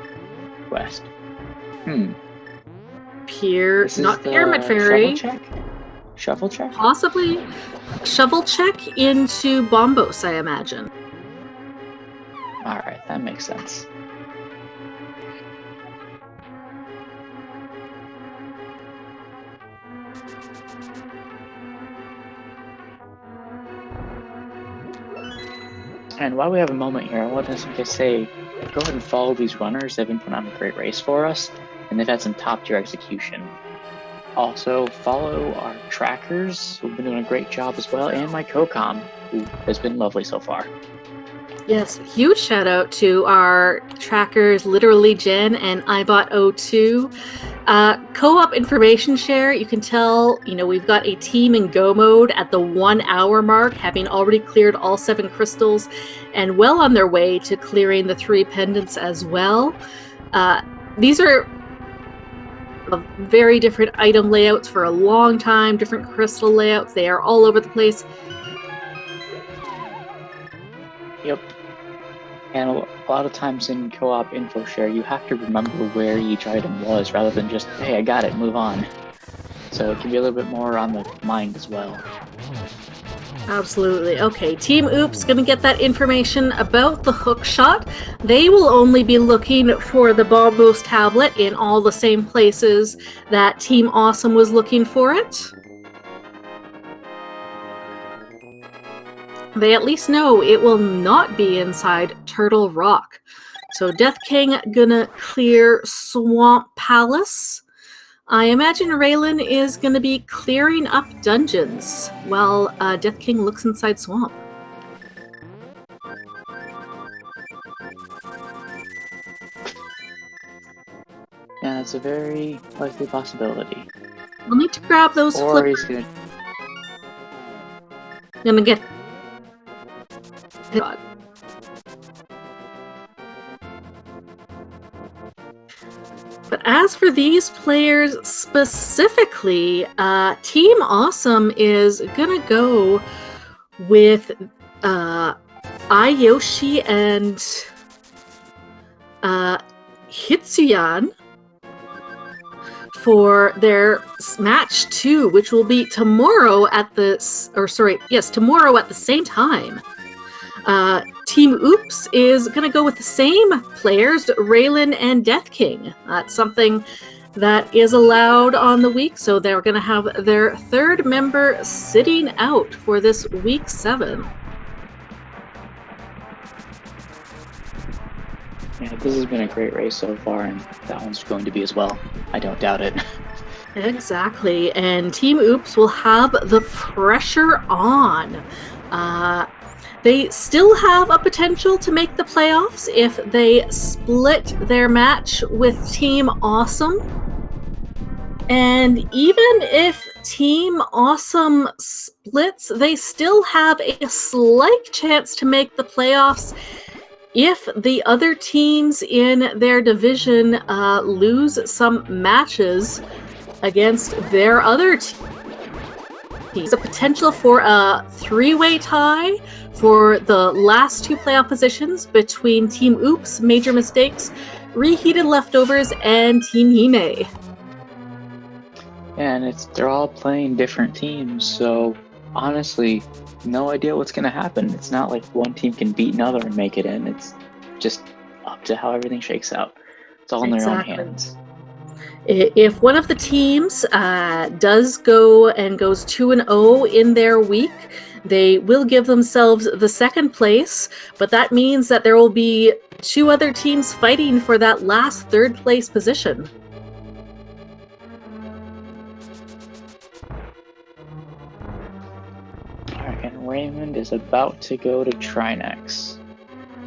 west. Not Pyramid Fairy. Shovel check? Possibly shovel check into Bombos, I imagine. Alright, that makes sense. And while we have a moment here, I want to say, go ahead and follow these runners. They've been putting on a great race for us, and they've had some top-tier execution. Also, follow our trackers, who've been doing a great job as well, and my co-com, who has been lovely so far. Yes, huge shout out to our trackers, literally Jen and iBot02. Co-op information share, you can tell, we've got a team in go mode at the 1 hour mark, having already cleared all 7 crystals and well on their way to clearing the 3 pendants as well. These are very different item layouts for a long time, different crystal layouts. They are all over the place. Yep. And a lot of times in co-op info share, you have to remember where each item was, rather than just, hey, I got it, move on. So it can be a little bit more on the mind as well. Absolutely. Okay, Team Oops gonna get that information about the hook shot. They will only be looking for the Bombos tablet in all the same places that Team Awesome was looking for it. They at least know it will not be inside Turtle Rock. So Death King gonna clear Swamp Palace. I imagine Ralen is gonna be clearing up dungeons while Death King looks inside Swamp. Yeah, it's a very likely possibility. We'll need to grab those Or flippers. he's Gonna get But as for these players specifically, Team Awesome is gonna go with iiYoshii and Hitsuyan for their match 2, which will be tomorrow at the same time. Team Oops is going to go with the same players, Ralen and Death King. That's something that is allowed on the week, so they're going to have their 3rd member sitting out for this week 7. Yeah, this has been a great race so far, and that one's going to be as well. I don't doubt it. Exactly, and Team Oops will have the pressure on. They still have a potential to make the playoffs if they split their match with Team Awesome. And even if Team Awesome splits, they still have a slight chance to make the playoffs if the other teams in their division lose some matches against their other teams. There's a potential for a 3-way tie for the last 2 playoff positions between Team Oops, Major Mistakes, Reheated Leftovers, and Team Hime. And they're all playing different teams, so honestly, no idea what's going to happen. It's not like one team can beat another and make it in. It's just up to how everything shakes out. It's all in their own hands. If one of the teams does go and goes 2-0 in their week, they will give themselves the 2nd place, but that means that there will be 2 other teams fighting for that last 3rd place position. Alright, and Ramond is about to go to Trinex.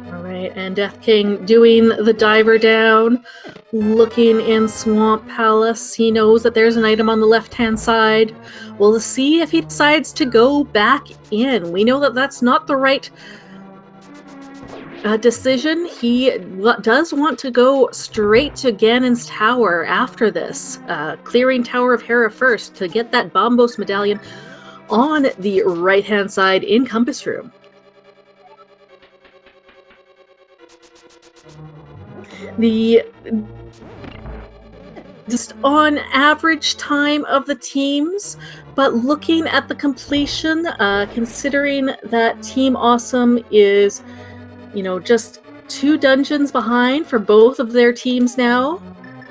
Alright, and Death King doing the diver down, looking in Swamp Palace. He knows that there's an item on the left-hand side. We'll see if he decides to go back in. We know that that's not the right decision. He does want to go straight to Ganon's Tower after this, clearing Tower of Hera first to get that Bombos medallion on the right-hand side in Compass Room. The just on average time of the teams, but looking at the completion, considering that Team Awesome is, just 2 dungeons behind for both of their teams now,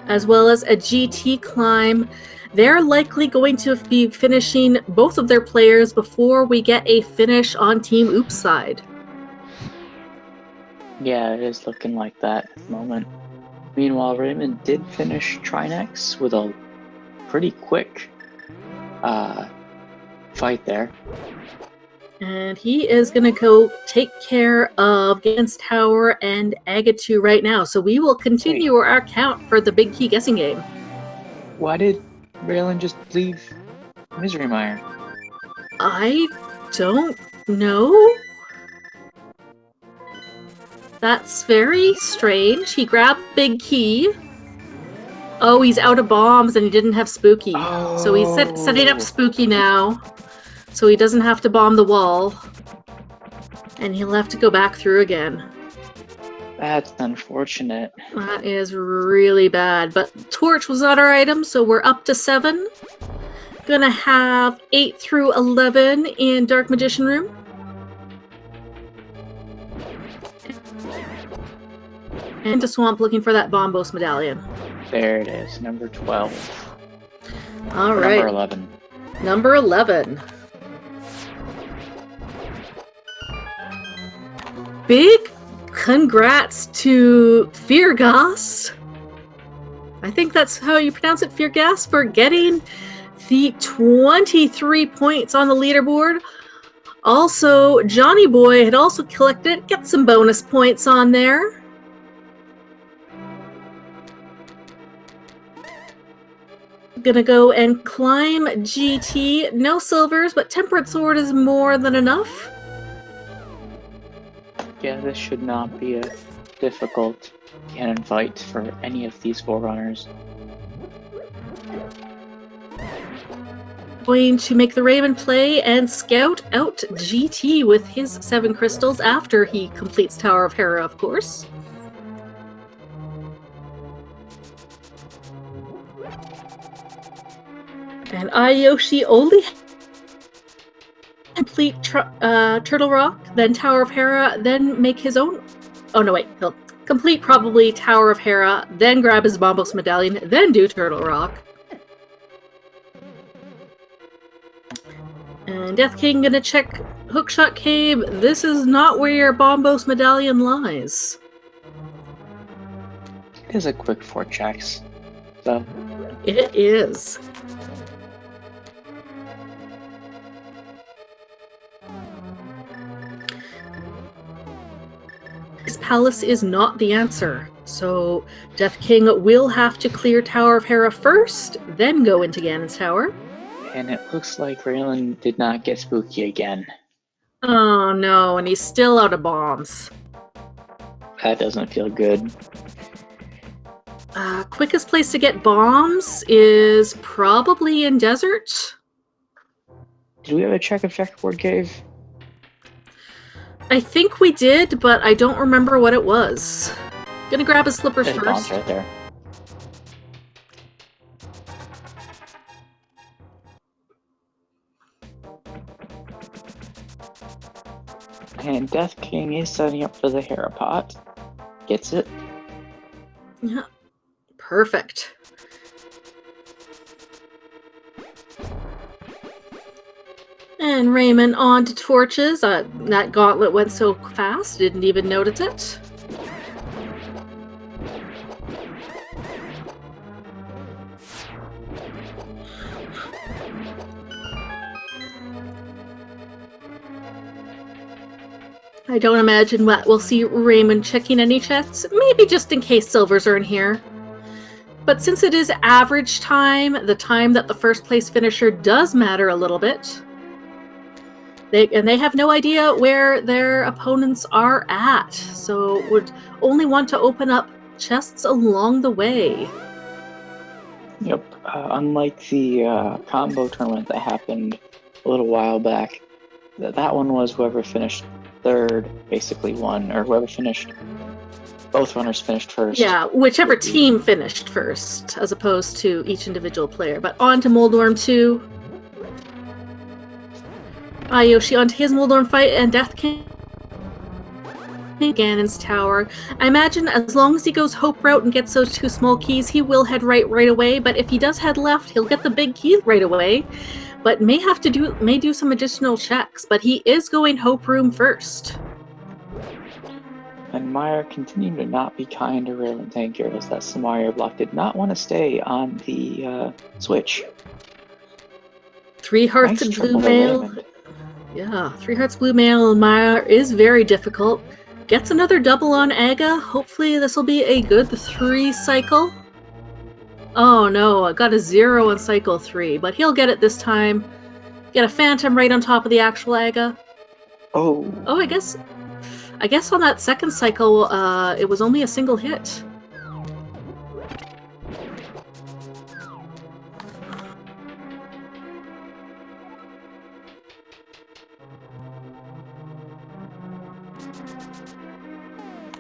as well as a GT climb, they're likely going to be finishing both of their players before we get a finish on Team Oops side. Yeah, it is looking like that at the moment. Meanwhile, Raymond did finish Trinex with a pretty quick fight there. And he is going to go take care of against Tower and Agatu right now. So we will continue our count for the Big Key guessing game. Why did Ralen just leave Misery Mire? I don't know. That's very strange. He grabbed Big Key. Oh, he's out of bombs and he didn't have Spooky. Oh. So he's setting up Spooky now. So he doesn't have to bomb the wall. And he'll have to go back through again. That's unfortunate. That is really bad. But Torch was not our item, so we're up to 7. Gonna have 8 through 11 in Dark Magician Room. And to Swamp looking for that Bombos medallion. There it is, number 12. All or right. Number 11. Number 11. Big congrats to Feargas. I think that's how you pronounce it, Feargas, for getting the 23 points on the leaderboard. Also, Johnny Boy had also collected, get some bonus points on there. Gonna go and climb GT. No silvers, but Temperate Sword is more than enough. Yeah, this should not be a difficult cannon fight for any of these Forerunners. Going to make the Raymond play and scout out GT with his 7 crystals after he completes Tower of Hera, of course. And iiYoshii only complete Turtle Rock, then Tower of Hera, then make his own. Oh no, wait, he'll complete probably Tower of Hera, then grab his Bombos medallion, then do Turtle Rock. And Death King gonna check Hookshot Cave. This is not where your Bombos medallion lies. It is a quick 4 checks, so. It is. His palace is not the answer, so Death King will have to clear Tower of Hera first, then go into Ganon's Tower. And it looks like Ralen did not get Spooky again. Oh no, and he's still out of bombs. That doesn't feel good. Quickest place to get bombs is probably in Desert. Did we have a check of Checkerboard Cave? I think we did, but I don't remember what it was. Gonna grab his slippers There's first. bombs right there. And Death King is setting up for the Hera pot. Gets it. Yeah, perfect. And Raymond on to torches. That gauntlet went so fast, didn't even notice it. I don't imagine we'll see Raymond checking any chests, maybe just in case silvers are in here. But since it is average time, the time that the first place finisher does matter a little bit. They have no idea where their opponents are at, so would only want to open up chests along the way. Yep. Unlike the combo tournament that happened a little while back, that one was whoever finished third basically won, or whoever finished Both runners finished first. Yeah, whichever team finished first, as opposed to each individual player. But on to Moldworm 2. iiYoshii onto his Moldworm fight, and Death King Ganon's Tower. I imagine as long as he goes Hope route and gets those 2 small keys, he will head right away. But if he does head left, he'll get the big key right away. But may do some additional checks. But he is going Hope Room first. And Meyer continued to not be kind to Ralen Tankir, as that Samaria block did not want to stay on the switch. 3 hearts Nice of blue mail. Yeah, 3 hearts blue mail. Meyer is very difficult. Gets another double on Aga. Hopefully this will be a good 3 cycle. Oh no, I got a 0 on cycle 3, but he'll get it this time. Get a phantom right on top of the actual Aga. Oh, I guess on that second cycle, it was only a single hit.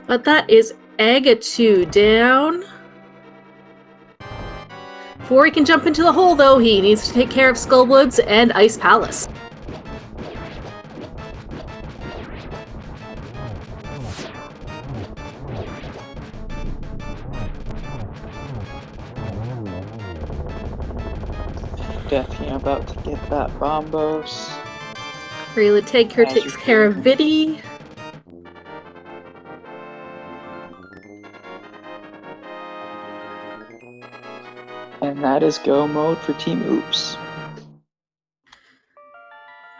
But that is Aga 2 down. Before he can jump into the hole, though, he needs to take care of Skullwoods and Ice Palace. Definitely about to get that Bombos. Ralen Tankir takes care of Viddy. And that is go mode for Team Oops.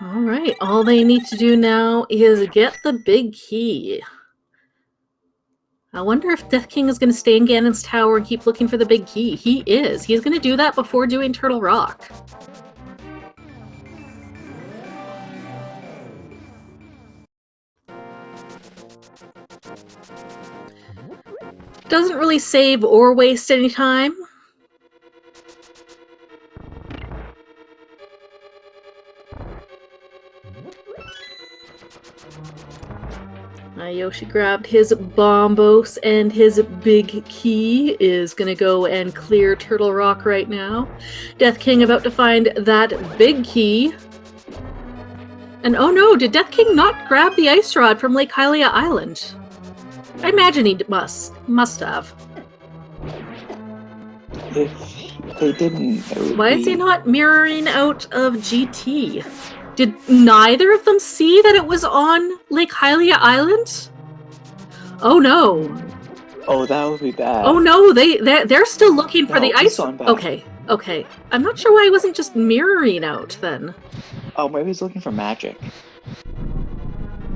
Alright, all they need to do now is get the big key. I wonder if Death King is going to stay in Ganon's Tower and keep looking for the big key. He is. He's going to do that before doing Turtle Rock. Doesn't really save or waste any time. iiYoshii grabbed his Bombos, and his big key is gonna go and clear Turtle Rock right now. Death King about to find that big key. And oh no, did Death King not grab the ice rod from Lake Hylia Island? I imagine he must have. If they didn't, Why is he not mirroring out of GT? Did neither of them see that it was on Lake Hylia Island? Oh no. Oh, that would be bad. Oh no, they're still looking for the ice. Okay. Okay. I'm not sure why he wasn't just mirroring out then. Oh, maybe he's looking for magic.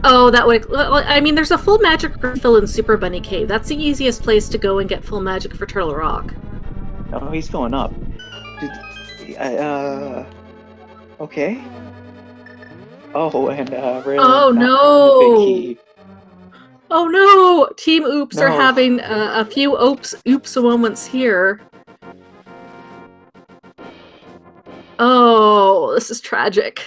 Oh, that would. I mean, there's a full magic refill in Super Bunny Cave. That's the easiest place to go and get full magic for Turtle Rock. Oh, he's going up. Okay. Oh, and Ralen. Oh no! Oh no! Team Oops are having a few oops moments here. Oh, this is tragic.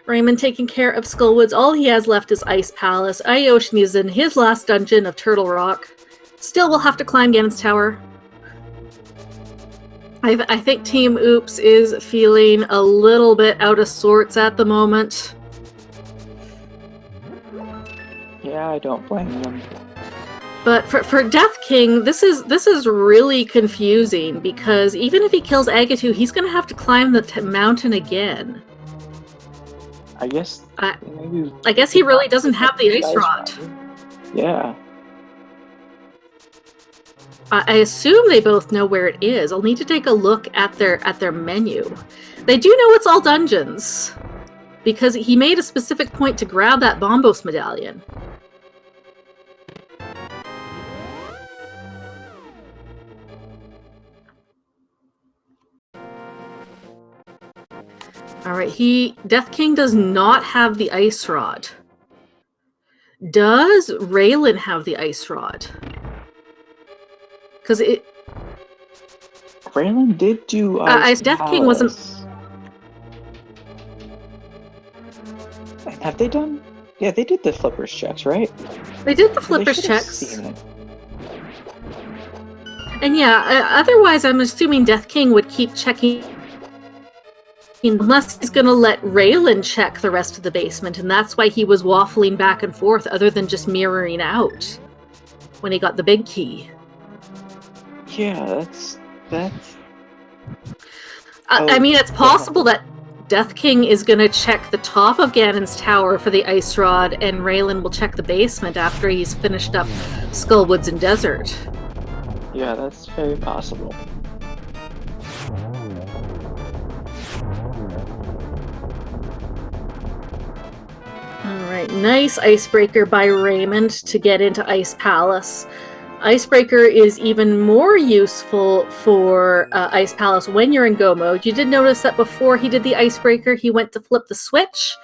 Ramond taking care of Skullwoods. All he has left is Ice Palace. iiYoshii is in his last dungeon of Turtle Rock. Still will have to climb Ganon's Tower. I think Team Oops is feeling a little bit out of sorts at the moment. Yeah, I don't blame them. But for Death King, this is really confusing, because even if he kills Agatu, he's going to have to climb the mountain again. I guess he really doesn't have the ice rod. Yeah. I assume they both know where it is. I'll need to take a look at their menu. They do know it's all dungeons, because he made a specific point to grab that Bombos medallion. Alright, Death King does not have the ice rod. Does Ralen have the ice rod? Because Ralen did do Death King wasn't. Have they done? Yeah, they did the flippers checks, right? They did the They flippers should have checks. seen it. And yeah, otherwise I'm assuming Death King would keep checking unless he's going to let Ralen check the rest of the basement, and that's why he was waffling back and forth other than just mirroring out when he got the big key. Yeah, that's... I mean, it's possible that Death King is going to check the top of Ganon's tower for the ice rod, and Ralen will check the basement after he's finished up Skullwoods and Desert. Yeah, that's very possible. Alright, nice icebreaker by Ramond to get into Ice Palace. Icebreaker is even more useful for Ice Palace when you're in go mode. You did notice that before he did the icebreaker, he went to flip the switch.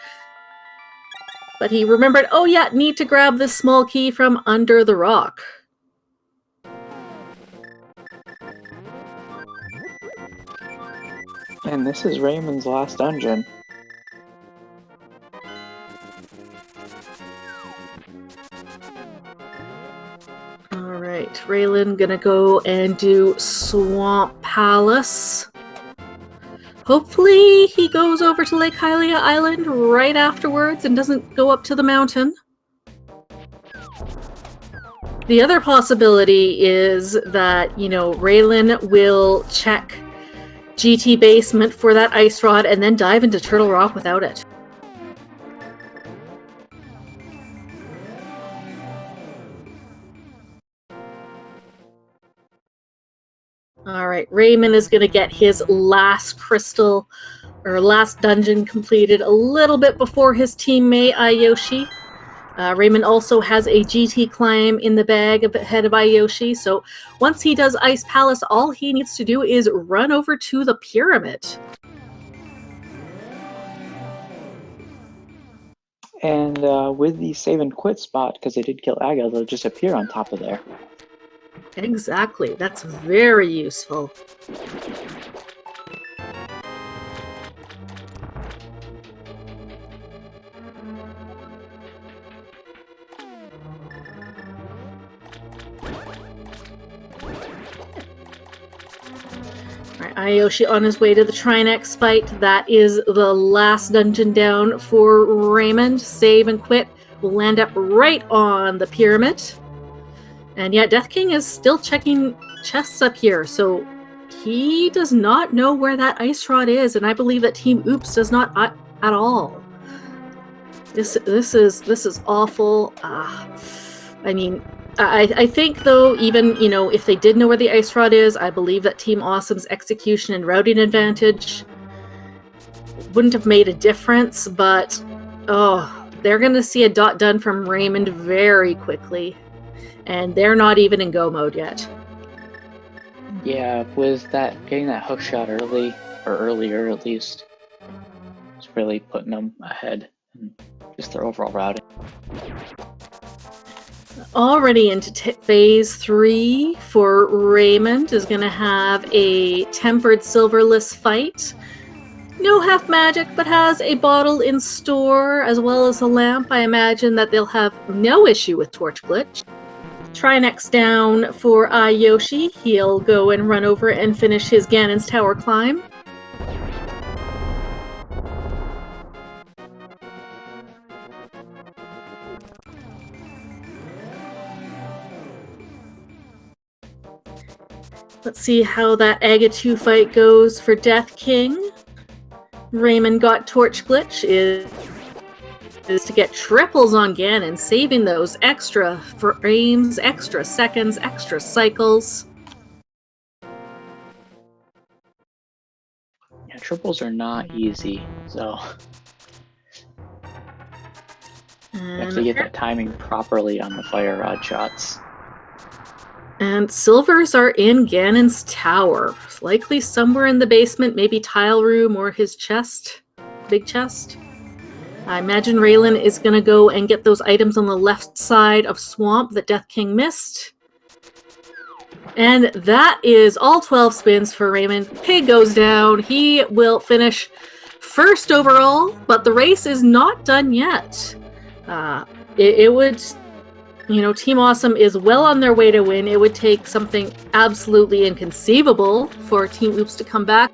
But he remembered, oh yeah, need to grab this small key from under the rock. And this is Raymond's last dungeon. Alright, Ralen gonna go and do Swamp Palace. Hopefully he goes over to Lake Hylia Island right afterwards and doesn't go up to the mountain. The other possibility is that, Ralen will check GT Basement for that ice rod and then dive into Turtle Rock without it. Alright, Raymond is going to get his last crystal, or last dungeon completed a little bit before his teammate iiYoshii. Raymond also has a GT climb in the bag ahead of iiYoshii, so once he does Ice Palace, all he needs to do is run over to the pyramid. And with the save and quit spot, because they did kill Aga, they'll just appear on top of there. Exactly, that's very useful. Alright, iiYoshii on his way to the Trinex fight. That is the last dungeon down for Ramond. Save and quit will land up right on the pyramid. And yet Death King is still checking chests up here, so he does not know where that ice rod is, and I believe that Team Oops does not at all. This is awful. I mean, I think though, even if they did know where the ice rod is, I believe that Team Awesome's execution and routing advantage wouldn't have made a difference. But they're gonna see a dot done from Ramond very quickly. And they're not even in go mode yet. Yeah, with getting that hook shot early, or earlier at least, it's really putting them ahead in just their overall routing. Already into phase 3 for Ramond is going to have a tempered silverless fight. No half magic, but has a bottle in store as well as a lamp. I imagine that they'll have no issue with torch glitch. Trinex down for iiYoshii. He'll go and run over and finish his Ganon's Tower climb. Let's see how that Aga 2 fight goes for Death King. Ramond got torch glitch is to get triples on Ganon, saving those extra frames, extra seconds, extra cycles. Yeah, triples are not easy, so you have to get that timing properly on the fire rod shots. And silvers are in Ganon's tower, likely somewhere in the basement, maybe tile room or his chest, big chest. I imagine Ralen is going to go and get those items on the left side of Swamp that Death King missed. And that is all 12 spins for Ramond. Pig goes down. He will finish first overall, but the race is not done yet. It would You know, Team Awesome is well on their way to win. It would take something absolutely inconceivable for Team Oops to come back.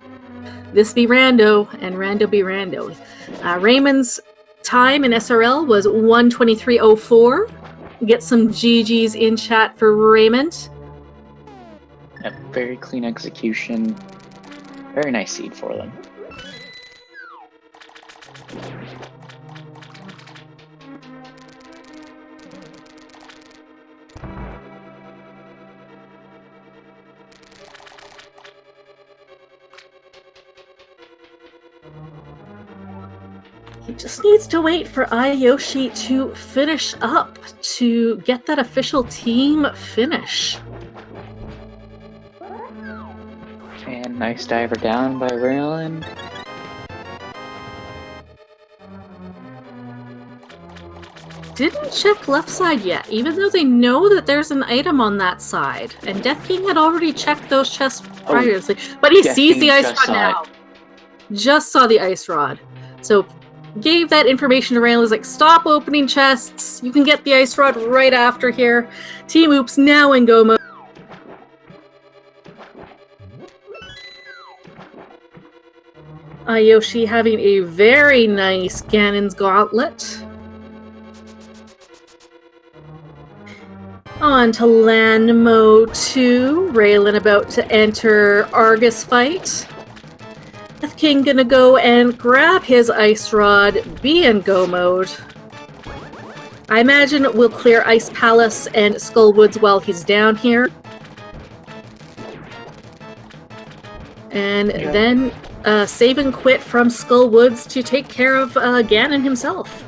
This be Rando, and Rando be Rando. Ramond's time in SRL was 1:23:04. Get some GGs in chat for Ramond. A very clean execution. Very nice seed for them. He just needs to wait for iiYoshii to finish up to get that official team finish. And nice diver down by Ralen. Didn't check left side yet, even though they know that there's an item on that side. And Death King had already checked those chests previously. But he sees the ice rod now. Just saw the ice rod. So gave that information to Ralen. Was like, stop opening chests. You can get the ice rod right after here. Team Oops now in go mode. iiYoshii having a very nice Ganon's Gauntlet. On to land mode 2. Ralen about to enter Argus fight. Death King gonna go and grab his ice rod, be in go mode. I imagine we'll clear Ice Palace and Skullwoods while he's down here. And then save and quit from Skullwoods to take care of Ganon himself.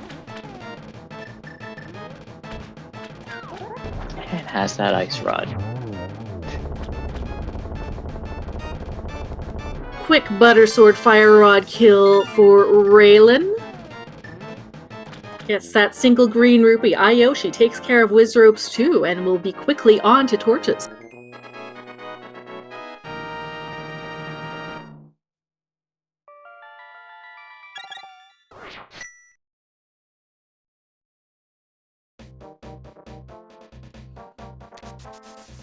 And has that ice rod. Quick Buttersword Fire Rod kill for Ralen. Gets that single green rupee. iiYoshii takes care of Wizropes too and will be quickly on to torches.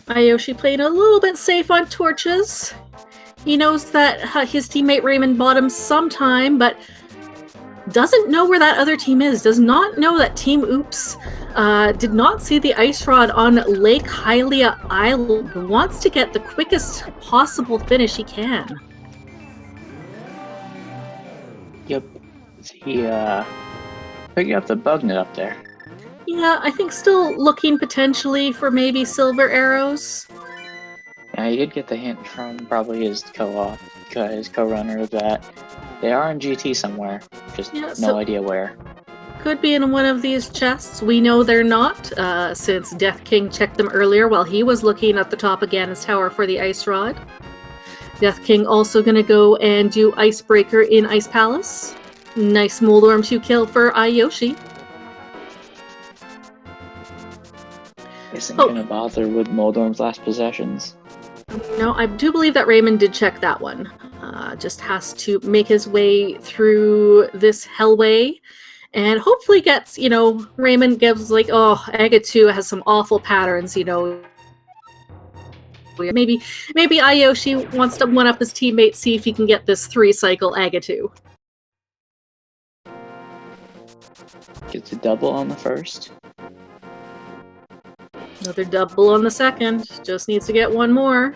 iiYoshii playing a little bit safe on torches. He knows that his teammate Ramond bought him some time, but doesn't know where that other team is. Does not know that Team Oops did not see the ice rod on Lake Hylia Island. Wants to get the quickest possible finish he can. Yep. He picking up the bug net up there. Yeah, I think still looking potentially for maybe silver arrows. Yeah, you did get the hint from probably his co-runner that they are in GT somewhere. Just no idea where. Could be in one of these chests. We know they're not, since Death King checked them earlier while he was looking at the top of Ganon's Tower for the ice rod. Death King also gonna go and do Icebreaker in Ice Palace. Nice Moldorm 2 kill for iiYoshii. Isn't gonna bother with Moldorm's last possessions. No, I do believe that Ramond did check that one. Just has to make his way through this hellway and hopefully gets, Ramond gives like, oh, Aga 2 has some awful patterns, Maybe iiYoshii wants to one-up his teammate, see if he can get this 3-cycle Aga 2. Gets a double on the first. Another double on the second. Just needs to get one more.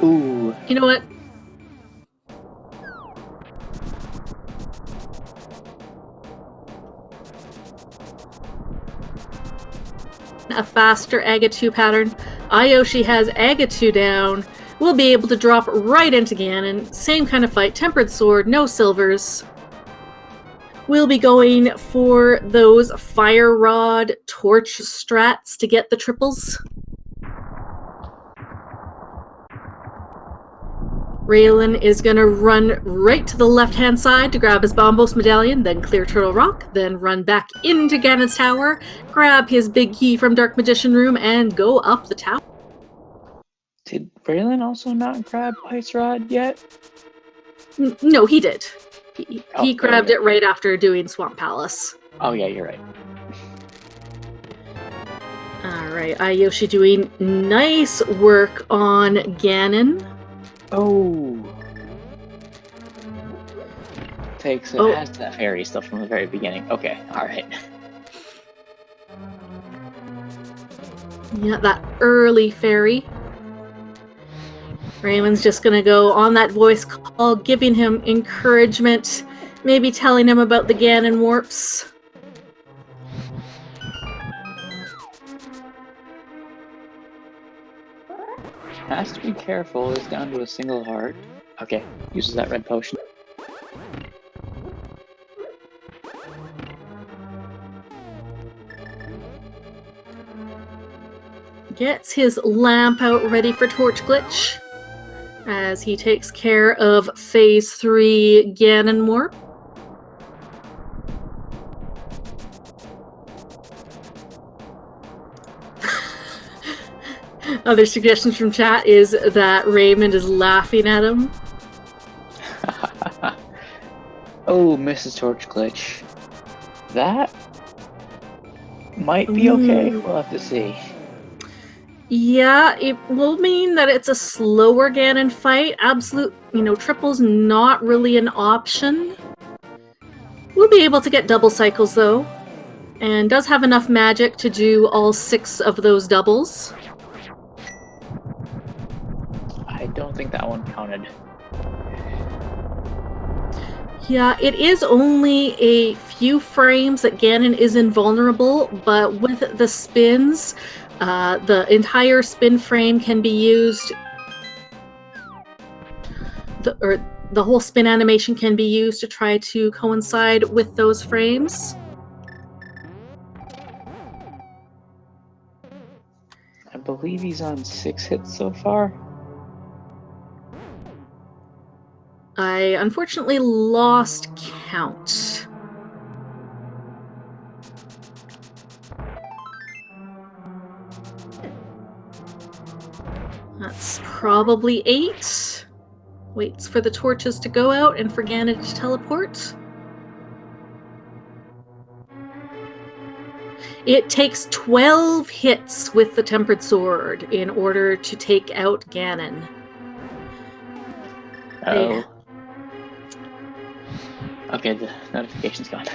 Ooh. You know what? A faster Aga 2 pattern. iiYoshii has Aga 2 down. We'll be able to drop right into Ganon. Same kind of fight. Tempered Sword, no silvers. We'll be going for those Fire Rod Torch strats to get the triples. Ralen is going to run right to the left-hand side to grab his Bombos Medallion, then clear Turtle Rock, then run back into Ganon's Tower, grab his big key from Dark Magician Room, and go up the tower. Did Ralen also not grabbed Ice Rod yet? No, he did. He grabbed okay. it right after doing Swamp Palace. Oh yeah, you're right. Alright, iiYoshii doing nice work on Ganon. Oh. It has that fairy stuff from the very beginning. Okay, alright. Yeah, that early fairy. Raymond's just gonna go on that voice call, giving him encouragement, maybe telling him about the Ganon warps. Has to be careful, it's down to a single heart. Okay, uses that red potion. Gets his lamp out ready for Torch Glitch as he takes care of Phase 3 Ganon Warp. Other suggestions from chat is that Ramond is laughing at him. Oh, Mrs. Torch Glitch. That might be okay. We'll have to see. Yeah, it will mean that it's a slower Ganon fight. Absolute, triple's not really an option. We'll be able to get double cycles though, and does have enough magic to do all 6 of those doubles. I don't think that one counted. Yeah, it is only a few frames that Ganon is invulnerable, but with the spins, the entire spin frame can be used, the whole spin animation can be used to try to coincide with those frames. I believe he's on 6 hits so far. I unfortunately lost count. That's probably 8. Waits for the torches to go out and for Ganon to teleport. It takes 12 hits with the Tempered Sword in order to take out Ganon. Oh. Okay, the notification's gone.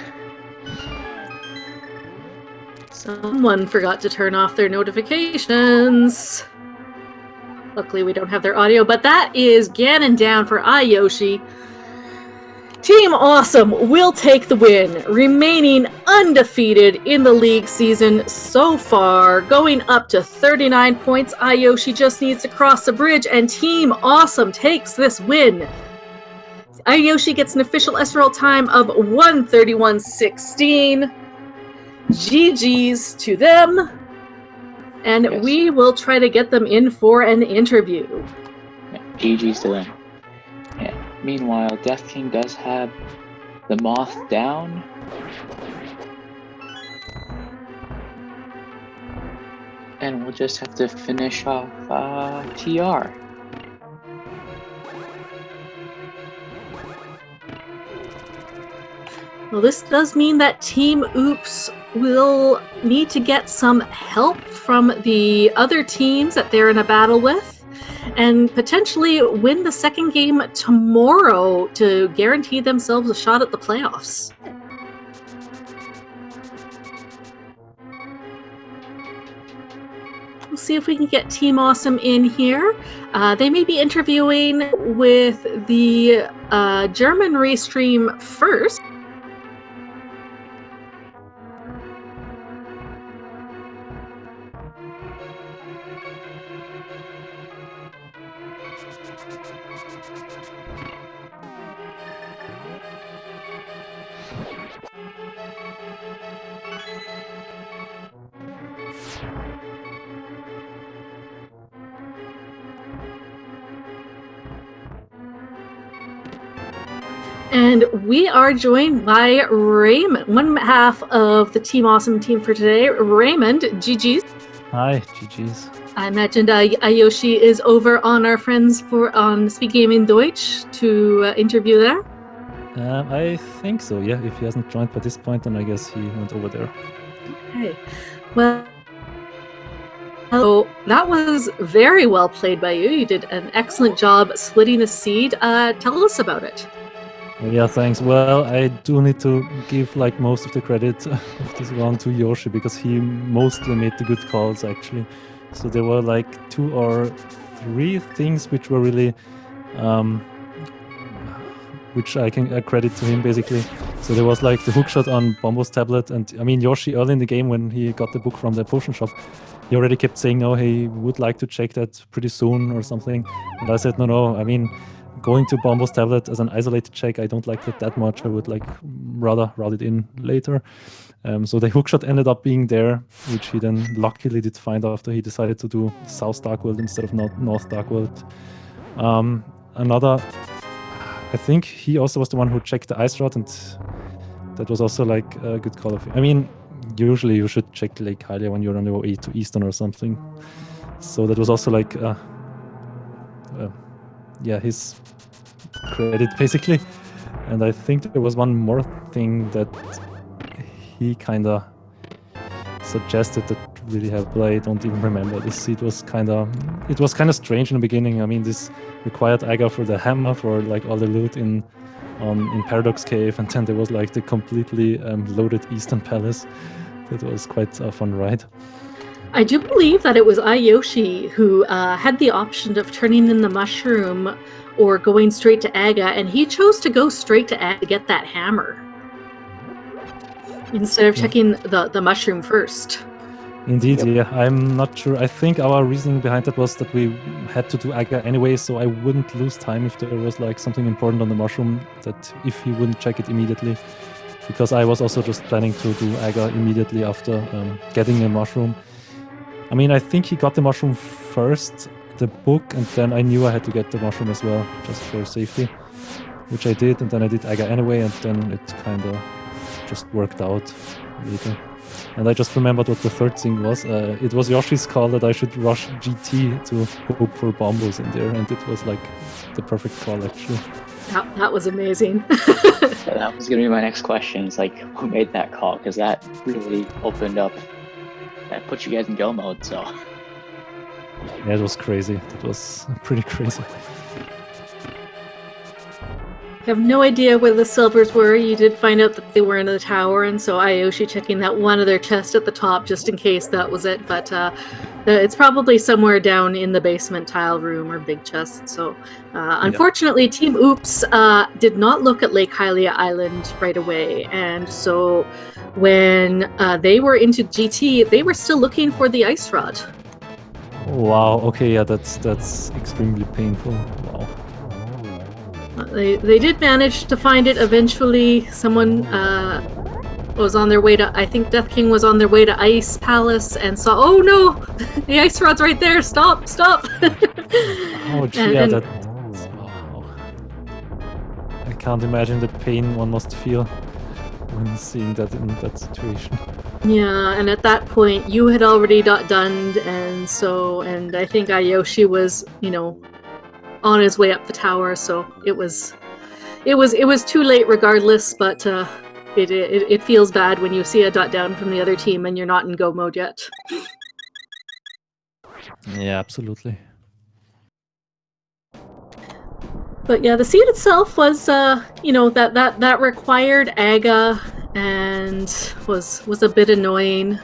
Someone forgot to turn off their notifications. Luckily, we don't have their audio, but that is Ganon down for iiYoshii. Team Awesome will take the win, remaining undefeated in the league season so far, going up to 39 points. iiYoshii just needs to cross the bridge, and Team Awesome takes this win. iiYoshii gets an official SRL time of 1:31:16. GG's to them. And yes, we will try to get them in for an interview. Yeah, GG's to them. Yeah. Meanwhile, Death King does have the moth down. And we'll just have to finish off TR. Well, this does mean that Team Oops will need to get some help from the other teams that they're in a battle with, and potentially win the second game tomorrow to guarantee themselves a shot at the playoffs. We'll see if we can get Team Awesome in here. They may be interviewing with the German restream first. And we are joined by Ramond, one half of the Team Awesome team for today. Ramond, GG's. Hi, GG's. I imagine iiYoshii is over on our friends on SpeedGaming Deutsch to interview there. I think so, yeah. If he hasn't joined by this point, then I guess he went over there. Okay. Well, so that was very well played by you. You did an excellent job splitting the seed. Tell us about it. Yeah, thanks. Well, I do need to give like most of the credit of this round to Yoshi because he mostly made the good calls actually. So there were like 2 or 3 things which were really which I can credit to him basically. So there was like the hookshot on Bombo's tablet, and I mean Yoshi early in the game when he got the book from the potion shop, he already kept saying no, he would like to check that pretty soon or something. And I said no, I mean going to Bombo's tablet as an isolated check, I don't like that much. I would like rather route it in later. So the hookshot ended up being there, which he then luckily did find after he decided to do South Dark World instead of North Dark World. I think he also was the one who checked the ice rod, and that was also like a good call of him. I mean, usually you should check Lake Hylia when you're on your way to Eastern or something. So that was also like, yeah, his credit basically. And I think there was one more thing that he kind of suggested that really helped, but I don't even remember this. It was kind of strange in the beginning. I mean, this required Aga for the hammer for like all the loot in Paradox Cave, and then there was like the completely loaded Eastern Palace. That was quite a fun ride. I do believe that it was iiYoshii who had the option of turning in the mushroom or going straight to Aga, and he chose to go straight to Aga to get that hammer instead of checking the mushroom first. Indeed, yeah. I'm not sure. I think our reasoning behind that was that we had to do Aga anyway, so I wouldn't lose time if there was like something important on the mushroom, that if he wouldn't check it immediately. Because I was also just planning to do Aga immediately after getting a mushroom. I mean, I think he got the mushroom first, the book, and then I knew I had to get the mushroom as well, just for safety, which I did, and then I did Aga anyway, and then it kind of just worked out later. And I just remembered what the third thing was. It was Yoshi's call that I should rush GT to hope for bombos in there, and it was like the perfect call actually. That was amazing. Yeah, that was going to be my next question. It's like, who made that call? Because that really opened up, that put you guys in go mode, so. Yeah, it was crazy. It was pretty crazy. I have no idea where the silvers were. You did find out that they were in the tower, and so iiYoshii checking that one other chest at the top just in case that was it. But it's probably somewhere down in the basement tile room or big chest. So unfortunately, Team Oops did not look at Lake Hylia Island right away. And so when they were into GT, they were still looking for the ice rod. Wow, okay, yeah, that's extremely painful. Wow. They did manage to find it eventually. Someone was on their way to, I think Death King was on their way to Ice Palace and saw, oh no, the ice rod's right there, stop. Oh, yeah, wow. I can't imagine the pain one must feel when seeing that in that situation. Yeah, and at that point, you had already done, and I think iiYoshii was, on his way up the tower, so it was too late regardless, but it feels bad when you see a dot down from the other team and you're not in go mode yet. Yeah, absolutely. But yeah, the seed itself was that required Aga and was a bit annoying.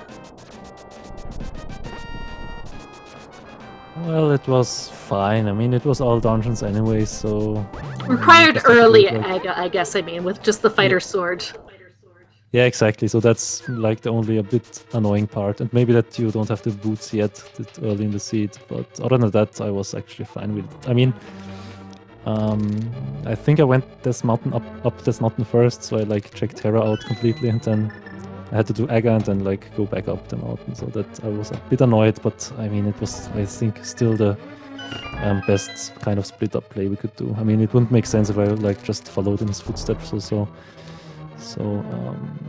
Well, it was fine. I mean, it was all dungeons anyway, so... Required early Aga, I guess, with just the fighter sword. Yeah, exactly. So that's like the only a bit annoying part. And maybe that you don't have the boots yet that early in the seed. But other than that, I was actually fine with it. I mean, I think I went this mountain up this mountain first, so I like checked Terra out completely, and then I had to do Aga and then like go back up the mountain, so that I was a bit annoyed, but I mean it was, I think, still the best kind of split up play we could do. I mean it wouldn't make sense if I like just followed in his footsteps or so.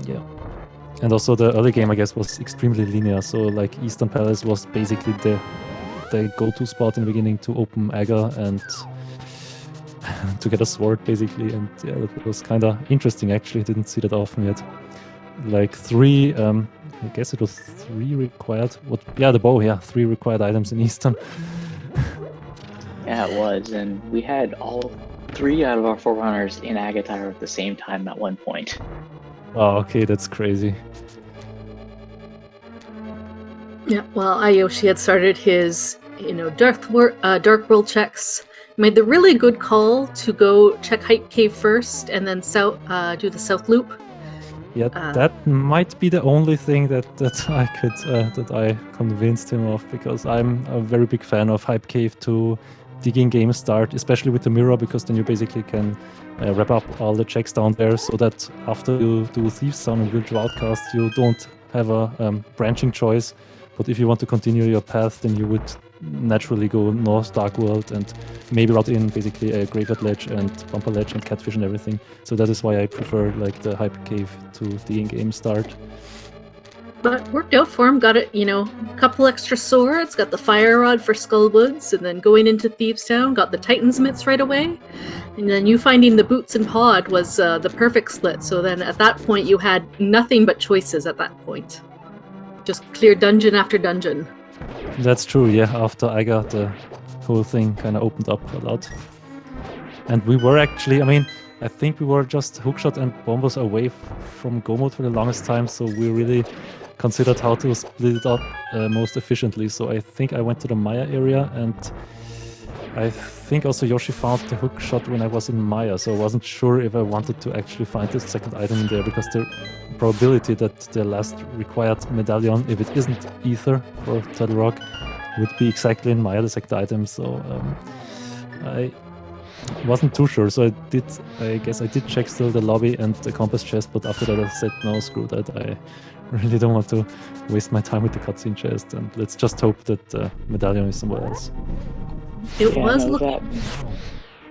Yeah. And also the early game I guess was extremely linear, so like Eastern Palace was basically the the go-to spot in the beginning to open Aga and to get a sword, basically. And yeah, that was kind of interesting, actually. Didn't see that often yet. Like 3, I guess it was 3 required. Yeah, the bow, yeah, 3 required items in Eastern. Yeah, it was, and we had all 3 out of our 4 runners in Agatyre at the same time at one point. Oh, okay, that's crazy. Yeah, well, iiYoshii had started his, Dark World checks. Made the really good call to go check Hype Cave first, and then do the South Loop. Yeah, that might be the only thing that I convinced him of, because I'm a very big fan of Hype Cave to digging game start, especially with the mirror, because then you basically can wrap up all the checks down there, so that after you do Thieves Town and Virtual Outcast, you don't have a branching choice. But if you want to continue your path, then you would naturally go North Dark World and maybe route in basically a Graveyard Ledge and Bumper Ledge and Catfish and everything. So that is why I prefer like the Hyper Cave to the in-game start. But worked out for him. Got it, a couple extra swords, got the Fire Rod for Skullwoods, and then going into Thieves Town, got the Titan's Mitts right away. And then you finding the Boots and Pod was the perfect split. So then at that point you had nothing but choices at that point. Just clear dungeon after dungeon. That's true, yeah. After I got the whole thing kind of opened up a lot. And we were actually, I think we were just hookshot and bombers away from go mode for the longest time, so we really considered how to split it up most efficiently. So I think I went to the Maya area, and I think also Yoshi found the hookshot when I was in Maya, so I wasn't sure if I wanted to actually find the second item in there, because the probability that the last required medallion, if it isn't Ether for Turtle Rock, would be exactly in Maya, the second item. So I wasn't too sure, so I guess I did check still the lobby and the compass chest, but after that I said no, screw that, I really don't want to waste my time with the cutscene chest, and let's just hope that the medallion is somewhere else. It was that.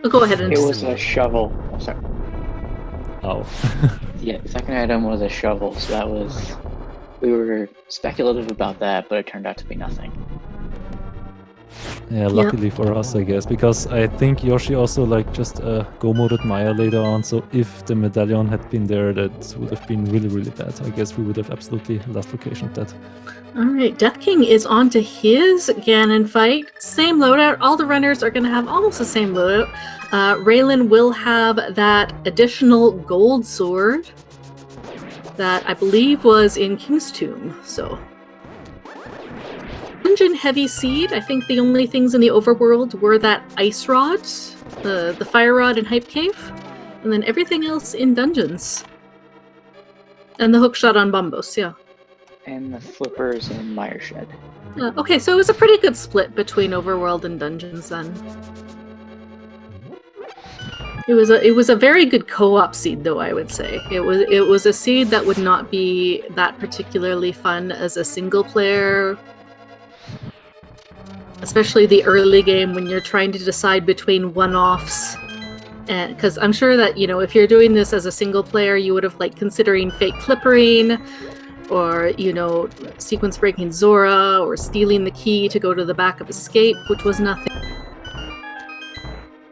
Oh, go ahead. It was a shovel. Oh, sorry. Oh. Yeah, the second item was a shovel, so that was... We were speculative about that, but it turned out to be nothing. Yeah, luckily for us, I guess, because I think Yoshi also just go-moded Maya later on, so if the medallion had been there, that would have been really, really bad. I guess we would have absolutely lost location that. Alright, Death King is on to his Ganon fight. Same loadout. All the runners are going to have almost the same loadout. Ralen will have that additional gold sword that I believe was in King's Tomb, so... Dungeon Heavy Seed, I think the only things in the overworld were that Ice Rod, the Fire Rod in Hype Cave, and then everything else in dungeons. And the hookshot on Bombos, yeah. And the flippers in Mire Shed. Okay, so it was a pretty good split between overworld and dungeons then. It was a very good co-op seed, though, I would say. It was a seed that would not be that particularly fun as a single player, especially the early game when you're trying to decide between one-offs. And because I'm sure that, if you're doing this as a single player, you would have considering fake clippering, or, sequence breaking Zora, or stealing the key to go to the back of Escape, which was nothing.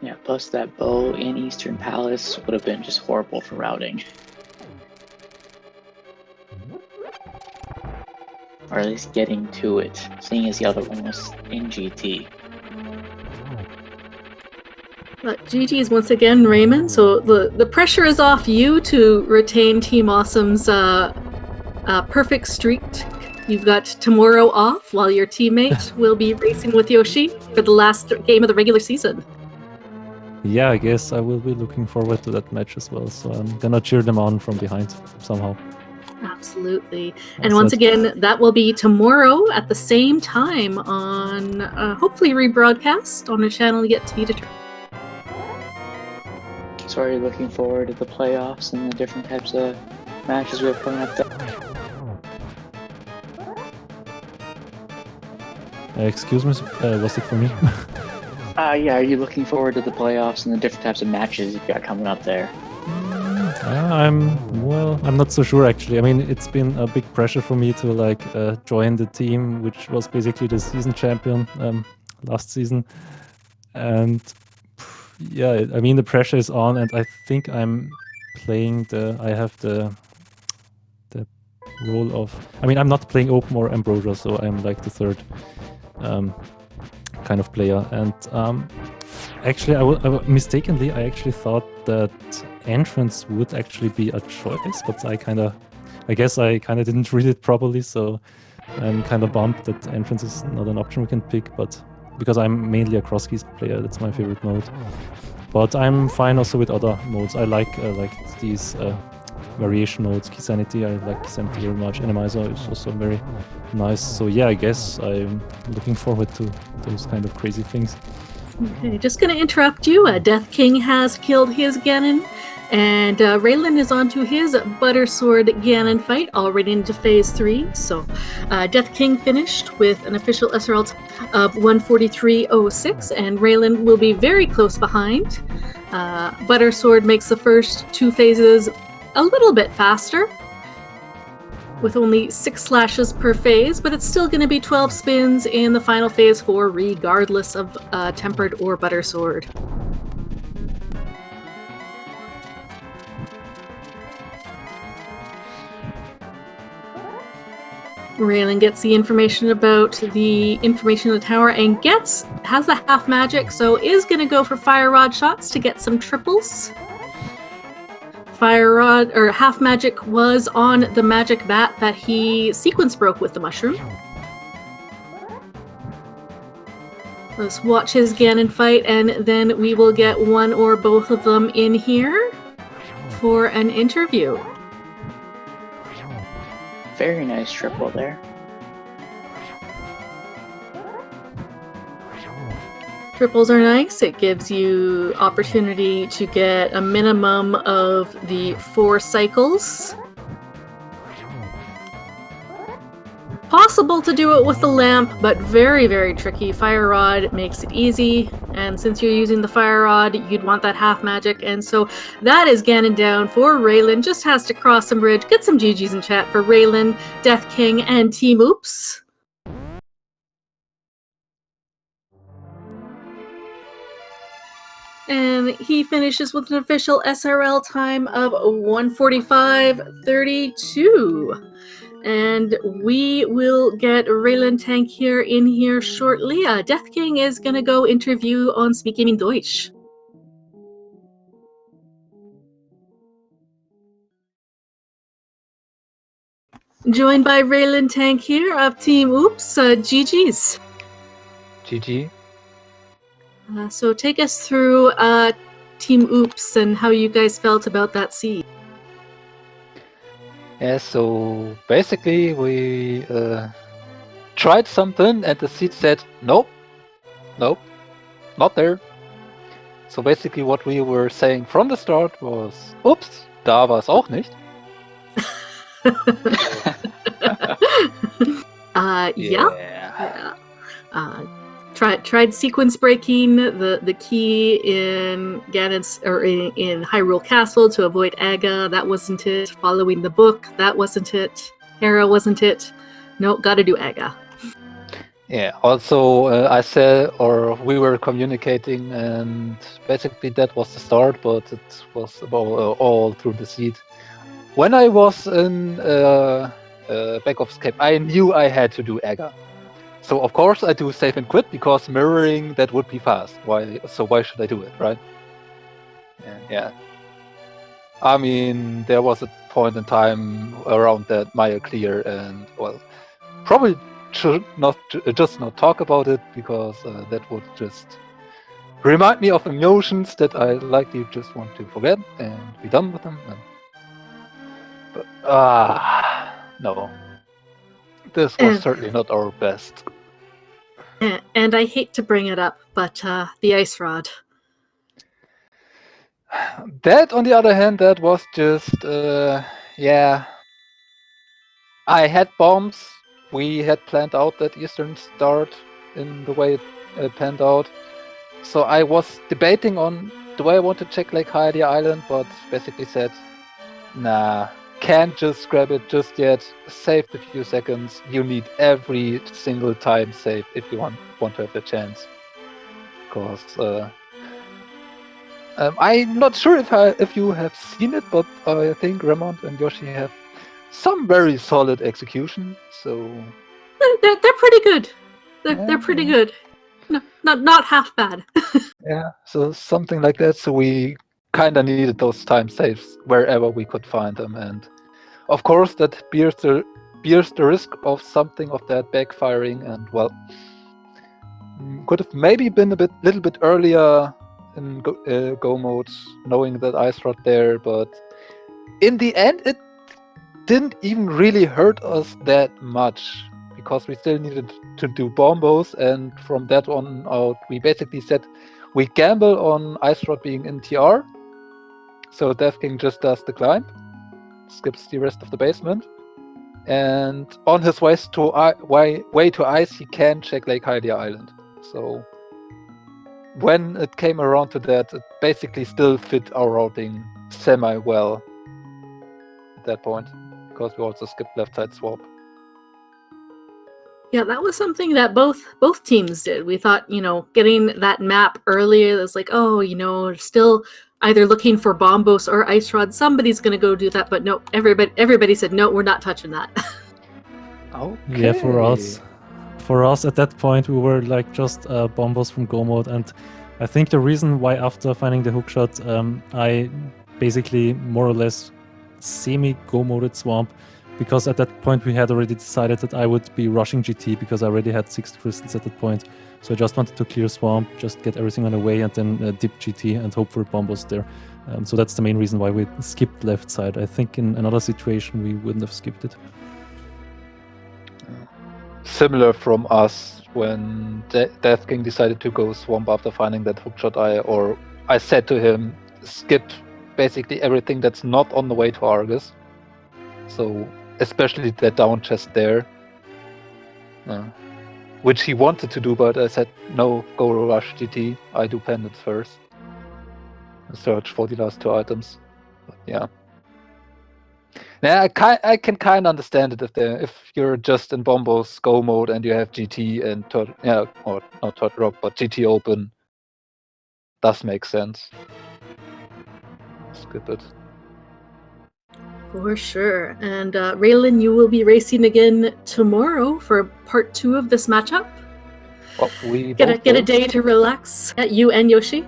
Yeah, plus that bow in Eastern Palace would have been just horrible for routing. Or at least getting to it, seeing as the other one was in GT. But GG is once again Ramond, so the pressure is off you to retain Team Awesome's perfect streak. You've got tomorrow off while your teammate will be racing with Yoshi for the last game of the regular season. Yeah, I guess I will be looking forward to that match as well, so I'm gonna cheer them on from behind somehow. Absolutely. And once again, that will be tomorrow at the same time on hopefully rebroadcast on a channel yet to be determined. So are you looking forward to the playoffs and the different types of matches we have coming up there? Excuse me, was it for me? Yeah, are you looking forward to the playoffs and the different types of matches you've got coming up there? I'm not so sure actually. I mean, it's been a big pressure for me to like join the team, which was basically the season champion last season, and yeah, I mean the pressure is on, and I think I'm playing I have the role of. I mean, I'm not playing Open or Ambrosia, so I'm like the third kind of player, and actually, mistakenly, I actually thought that entrance would actually be a choice, but I guess I kind of didn't read it properly, so I'm kind of bummed that entrance is not an option we can pick, but because I'm mainly a cross keys player, that's my favorite mode. But I'm fine also with other modes. I like these variation modes. Key Sanity, I like Key Sanity very much. Randomizer is also very nice. So yeah, I guess I'm looking forward to those kind of crazy things. Okay, just going to interrupt you. Death King has killed his Ganon, and Ralen is on to his Butter Sword Ganon fight, already into Phase 3. So Death King finished with an official SRL of 143.06, and Ralen will be very close behind. Butter Sword makes the first 2 phases a little bit faster, with only 6 slashes per phase, but it's still going to be 12 spins in the final phase 4, regardless of Tempered or Butter Sword. Ralen gets the information about the information in the tower and has the half magic, so is going to go for Fire Rod shots to get some triples. Fire Rod, or half magic, was on the magic bat that he sequence broke with the mushroom. Let's watch his Ganon fight, and then we will get one or both of them in here for an interview. Very nice triple there. Triples are nice. It gives you opportunity to get a minimum of the 4 cycles. Possible to do it with the lamp, but very, very tricky. Fire Rod makes it easy, and since you're using the Fire Rod, you'd want that half magic, and so that is Ganon down for Ralen. Just has to cross some bridge. Get some GGs in chat for Ralen, Death King, and Team Oops. And he finishes with an official SRL time of 1:45.32. And we will get Ralen Tankir in here shortly. Death King is going to go interview on SpeedGaming Deutsch. Joined by Ralen Tankir of Team Oops. GG's. GG. So take us through Team Oops and how you guys felt about that seed. Yeah, so basically we tried something and the seed said, nope, not there. So basically what we were saying from the start was, oops, da war es auch nicht. Yeah. Tried sequence breaking the key in Ganon's or in Hyrule Castle to avoid Aga. That wasn't it. Following the book. That wasn't it. Hera wasn't it. Nope, gotta do Aga. Yeah. Also, I said, or we were communicating, and basically that was the start, but it was about all through the seed. When I was in Back of Escape, I knew I had to do Aga. So of course I do save and quit because mirroring that would be fast. Why should I do it, right? Yeah. I mean, there was a point in time around that Maya clear, and well, probably should not talk about it because that would just remind me of emotions that I likely just want to forget and be done with them. But no, this was certainly not our best. And I hate to bring it up, but the ice rod. That, on the other hand, that was just, yeah. I had bombs. We had planned out that Eastern start in the way it panned out. So I was debating on, do I want to check Lake Heidi Island, but basically said, nah, can't just grab it just yet. Save a few seconds. You need every single time save if you want to have a chance. Because I'm not sure if you have seen it, but I think Ramond and Yoshi have some very solid execution. So They're pretty good. They're Yeah, pretty good. No, not half bad. yeah, so something like that. So we kind of needed those time saves wherever we could find them, and of course that bears the risk of something of that backfiring. And well, could have maybe been little bit earlier in go mode, knowing that ice rod there, but in the end it didn't even really hurt us that much because we still needed to do bombos, and from that on out we basically said we gamble on ice rod being in TR, so Death King just does the climb, skips the rest of the basement, and on his way to ice he can check Lake Hylia Island. So when it came around to that, it basically still fit our routing semi well at that point, because we also skipped left side swap. Yeah, that was something that both teams did. We thought, getting that map earlier, it's like, still either looking for bombos or ice rod. Somebody's gonna go do that, but no, everybody said no, we're not touching that. Okay. Yeah, for us at that point we were like just bombos from go mode, and I think the reason why after finding the hookshot I basically more or less semi go moded swamp, because at that point we had already decided that I would be rushing GT because I already had 6 crystals at that point. So I just wanted to clear swamp, just get everything on the way, and then dip GT and hope for bombos there. So that's the main reason why we skipped left side. I think in another situation we wouldn't have skipped it. Similar from us when Death King decided to go swamp after finding that hookshot I said to him, skip basically everything that's not on the way to Argus. So especially that down chest there, which he wanted to do, but I said no, go rush GT. I do pendants first. Search for the last 2 items. But yeah. Yeah, I can kind of understand it if you're just in bombos go mode and you have GT and or not Todd Rock, but GT open. Does make sense. Skip it. For sure. And Ralen, you will be racing again tomorrow for part 2 of this matchup. Well, we Get a day to relax. You and Yoshi,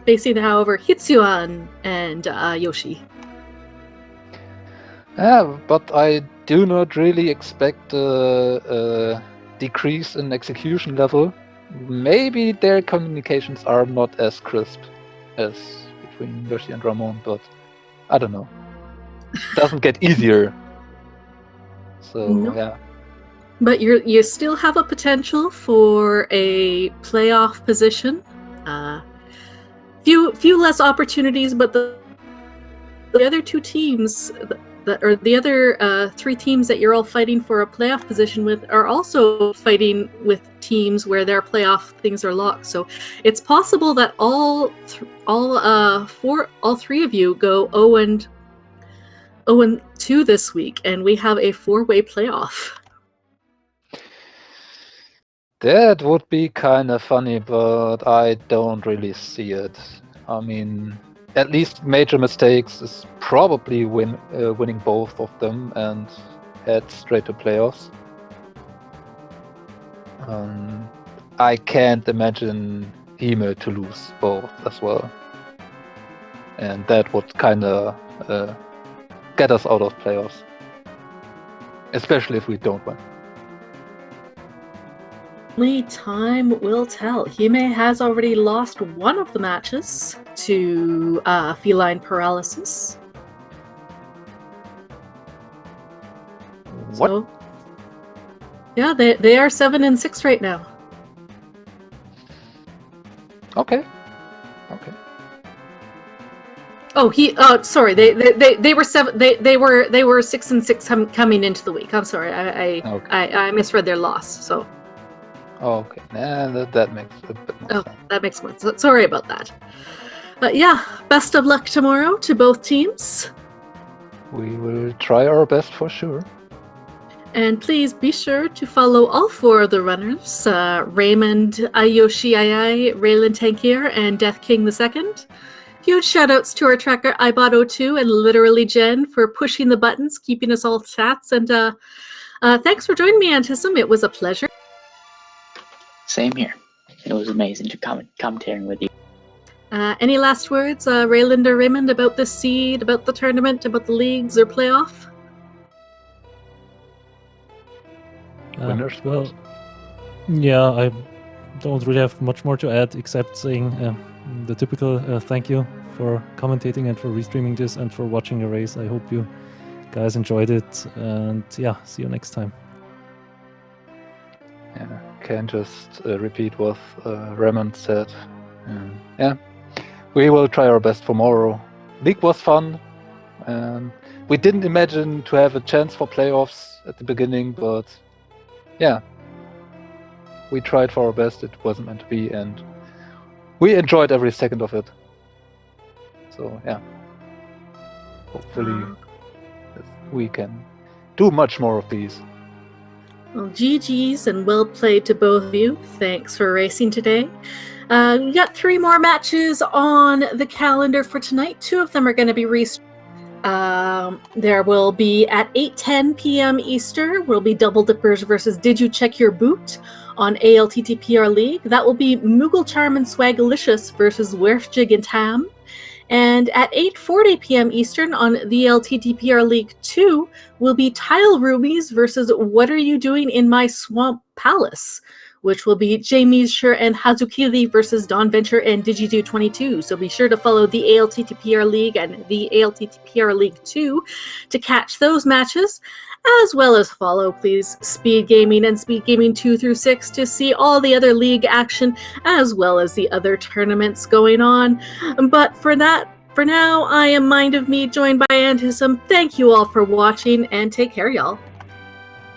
facing, however, Hitsuan and Yoshi. Yeah, but I do not really expect a decrease in execution level. Maybe their communications are not as crisp as between Yoshi and Ramond, but I don't know. Doesn't get easier. So Nope. yeah. But you still have a potential for a playoff position. Few less opportunities, but the other 2 teams, the other 3 teams that you're all fighting for a playoff position with, are also fighting with teams where their playoff things are locked. So it's possible that all 3 of you go 0-2 this week, and we have a 4-way playoff. That would be kind of funny, but I don't really see it. I mean, at least major mistakes is probably winning both of them and head straight to playoffs. I can't imagine Hime to lose both as well. And that would kind of get us out of playoffs. Especially if we don't win. Only time will tell. Hime has already lost one of the matches to feline paralysis. What? So, yeah, they are 7-6 right now. Okay. Oh, sorry. They were 7. They were 6-6 coming into the week. I'm sorry. I misread their loss. So. Oh, okay. Nah, that makes a bit more sense. That makes more sense. Sorry about that. But yeah, best of luck tomorrow to both teams. we will try our best for sure. And please be sure to follow all 4 of the runners, Ramond, iiYoshii, Ralen, Tankir, and Death King II. Huge shoutouts to our tracker iBot02 and literally Jen for pushing the buttons, keeping us all chats, and thanks for joining me, Antism. It was a pleasure. Same here. It was amazing to commentating with you. Any last words, Rayland or Raymond, about this seed, about the tournament, about the leagues or playoff? Winners. Well, yeah, I don't really have much more to add except saying the typical thank you for commentating and for restreaming this and for watching the race. I hope you guys enjoyed it, and yeah, see you next time. Yeah, can just repeat what Ramond said. Yeah, we will try our best tomorrow. League was fun. We didn't imagine to have a chance for playoffs at the beginning, but yeah, we tried for our best. It wasn't meant to be, and we enjoyed every second of it. So yeah, hopefully we can do much more of these. Well, GG's and well played to both of you. Thanks for racing today. We got 3 more matches on the calendar for tonight. 2 of them are going to be restreamed. There will be at 8:10 p.m. Eastern, will be Double Dippers versus Did You Check Your Boot on ALTTPR League. That will be Moogle Charm and Swagalicious versus Werfjig and Tam. And at 8:40 p.m. Eastern on the ALTTPR League 2 will be Tile Rubies versus What Are You Doing in My Swamp Palace, which will be Jamesher and Hazukiri versus Dawn Venture and Digido22. So be sure to follow the ALTTPR League and the ALTTPR League 2 to catch those matches, as well as follow, please, Speed Gaming and Speed Gaming 2 through 6 to see all the other league action, as well as the other tournaments going on. But for now, I am Mind of Me, joined by Antism. Thank you all for watching, and take care, y'all.